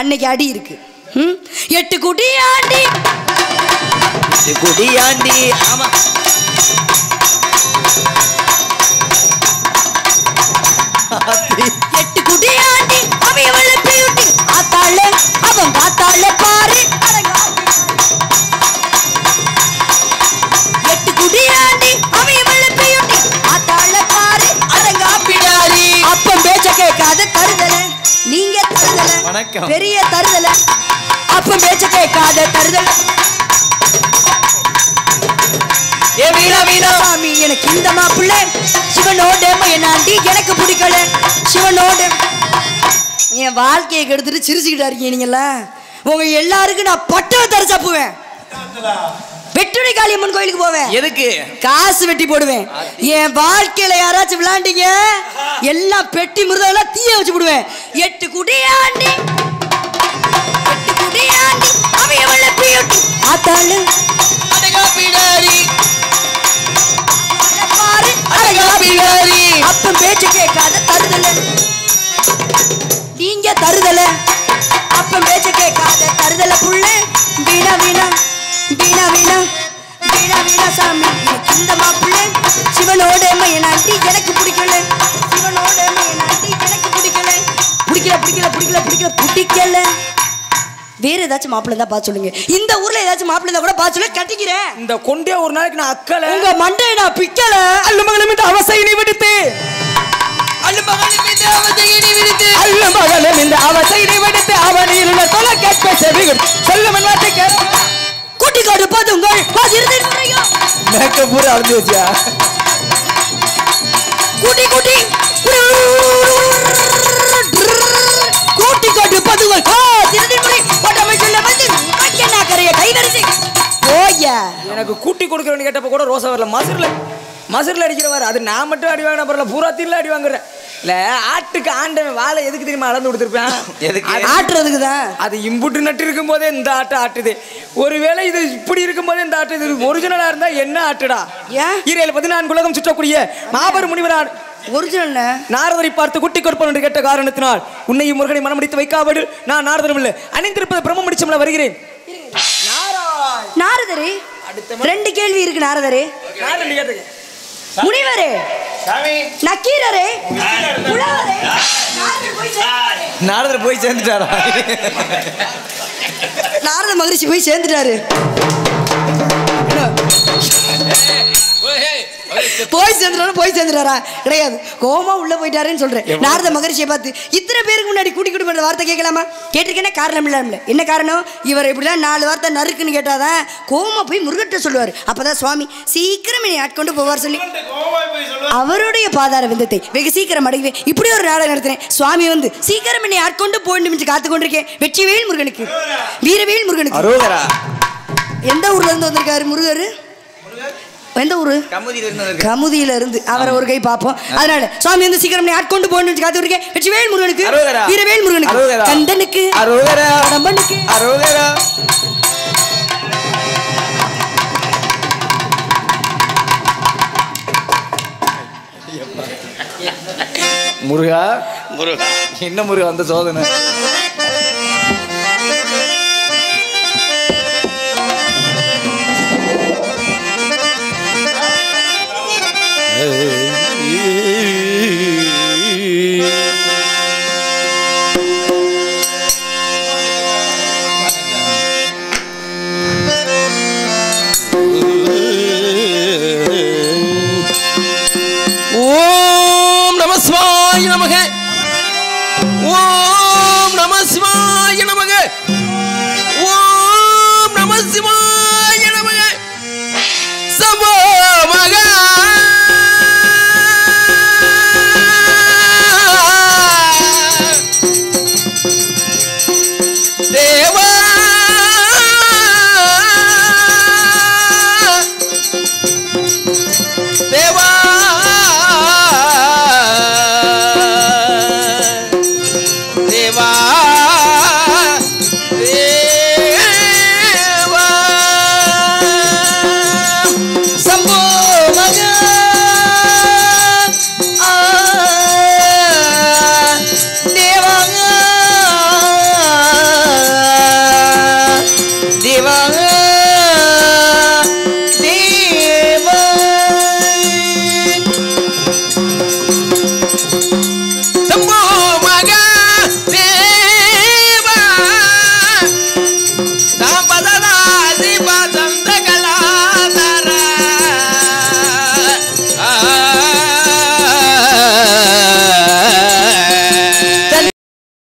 அன்னைக்கு அடி இருக்கு. 8 குடியாண்டி குடியாண்டி. ஆமா, 8 குடியாண்டி அவன் பியூட்டி ஆத்தாளே அவன் காத்தாளே பாரு. 8 குடியாண்டி அவன் பியூட்டி ஆத்தாளே பாரு அரங்கா பிடாரி. அப்பம் பேச்ச கேட்காத தருதல நீங்க தருதல பெரிய தருதல. அப்பம் பேச்ச கேட்காத தருதல. ஏ வீணா வீணா சாமி எனக்கு இந்த மாப்பிள்ளை சிவனோட என்னாண்டி எனக்கு பிடிக்கல. சிவனோட என் வாழ்க்கையை கெடுத்துட்டு சிரிச்சுக்கிட்டா இருக்கீங்க நீங்களா. உங்க எல்லாருக்கும் நான் பட்டவை தர சாப்புவேன். வெட்டுடை காளியம்மன் கோயிலுக்கு போவேன். எதுக்கு? காசு வெட்டி போடுவேன். என் வாழ்க்கையில யாராச்சும் விளையாண்டீங்க எல்லாம் பெட்டி மிருதெல்லாம் தீய வச்சு போடுவேன். 8 குடியாண்டி 8 குடியாண்டி அவன் பியூட்டி ஆத்தாளு அடங்கா பிடாரி பாரு அடங்கா பிடாரி. அப்பம் பேச்சு கேட்காத தருதல நீங்க தருதல. அப்பம் பேச்சு கேட்காத தருதல புள்ள. வீணா வீணா வீணா வீணா வீணா வீணா சாமி இந்த மாப்பிள்ளை சிவனோட என்னாண்டி எனக்கு பிடிக்கல. சிவனோட என்னாண்டி எனக்கு பிடிக்கல. பிடிக்கல பிடிக்கல பிடிக்கல பிடிக்கல பிடிக்கல. வேற ஏதாச்சும் மாப்பிள்ளை தான் பார்த்து சொல்லுங்க. இந்த ஊர்ல ஏதாச்சும் மாப்பிள்ளை இருந்தா கூட பார்த்து சொல்ல கட்டிக்கிறேன். இந்த கொண்டே ஒரு நாளைக்கு நான் அக்கல உங்க மண்டையை நான் பிக்கல. அல்லமகலம் இந்த அவசையினை விடுத்து அல்லமகலம் இந்த அவசையினை விடுத்து அல்லமகலம் இந்த அவசையினை விடுத்து அவனில் உள்ள தொலை கேட்ப செவிகள் சொல்லுமன் வார்த்தை கேட்ப கூட்டி கொடுப்பதுங்கள் பதிர்ந்து முறையும் மேக்க பூரா அழுந்து வச்சியா கூட்டி கூட்டி கூட்டி கொடுப்பதுங்கள் பதிர்ந்து முறை ஒட்டமை சொல்ல வந்து மக்கனா கரைய கைவரிசை போயா. எனக்கு கூட்டி கொடுக்கறவனு கேட்டப்ப கூட ரோசா வரல. மசூர்ல அடிக்கிறவாரு. அது நான் மட்டும் அடி வாங்கின பரவாயில்ல, பூரா தீர்ல அடி வாங்குறேன். இல்ல ஆட்டுக்கு ஆண்டவன் வாழை எதுக்கு தெரியுமா அளந்து கொடுத்துருப்பேன்? எதுக்கு? ஆட்டுறதுக்கு தான். அது இம்புட்டு நட்டு இருக்கும் போதே இந்த ஆட்டை ஆட்டுது. ஒருவேளை இது இப்படி இருக்கும் போதே இந்த ஆட்டு இது ஒரிஜினலா இருந்தா என்ன ஆட்டுடா? ஈரேழு 14 உலகம் சுற்றக்கூடிய மாபெரும் முனிவரான் ஒரிஜினல் நாரதரை பார்த்து குட்டி கொடுப்பன் என்று கேட்ட காரணத்தினால் உன்னையும் முருகனை மனமடித்து வைக்காமல் நான் நாரதரும் இல்லை அணிந்திருப்பது பிரம்ம முடிச்சம்ல வருகிறேன். நாரதரே, 2 கேள்வி இருக்கு நாரதரே. முனிவரே, நக்கீரரே, புலவரே, நாரதர் போய் சேர்ந்துட்டாரா? நாரத மகரிஷி போய் சேர்ந்துட்டாரு. போய் சேர்ந்துட்டாரா? கிடையாது, கோமா உள்ள போயிட்டாருன்னு சொல்றேன். நாரத மகரிஷியை பார்த்து இத்தனை பேருக்கு முன்னாடி கூட்டி கூட்டி வார்த்தை கேட்கலாமா? கேட்டிருக்கேன்னா காரணம் இல்லாமல. என்ன காரணம்? இவர் இப்படிதான் 4 வார்த்தை நறுக்குன்னு கேட்டாதான் கோமா போய் முருகட்ட சொல்லுவார். அப்பதான் சுவாமி சீக்கிரம் என்னை ஆட்கொண்டு போவார் சொல்லி அவருடைய பாதார விந்தத்தை வெகு சீக்கிரம் அடைவேன். இப்படி ஒரு நாடகம் நடத்தினேன். சுவாமி வந்து சீக்கிரம் என்னை ஆட்கொண்டு போயிட்டு காத்து கொண்டிருக்கேன். வெற்றிவேல் முருகனுக்கு, வீரவேல் முருகனுக்கு. எந்த ஊர்ல இருந்து வந்திருக்காரு முருகர்? எந்த ஊரு? கமுதியில இருந்து. அவரை ஒரு கை பார்ப்போம். அதனால சுவாமி வந்து சீக்கிரம் ஆட்கொண்டு போகணும்னு காத்து இருக்கேன். வெற்றிவேல் முருகனுக்கு, வீரவேல் முருகனுக்கு, கந்தனுக்கு, கடம்பனுக்கு. முருகா, முருகா, என்ன முருகா அந்த சோதனை? ஓம் நம சிவாய நமக, ஓம் நம சிவாய நமக, ஓம் நம சிவாய நமக. சம்போ மக தேவா தேவா தேவா தேவா சம்போ மக தேவா தேவா தேவா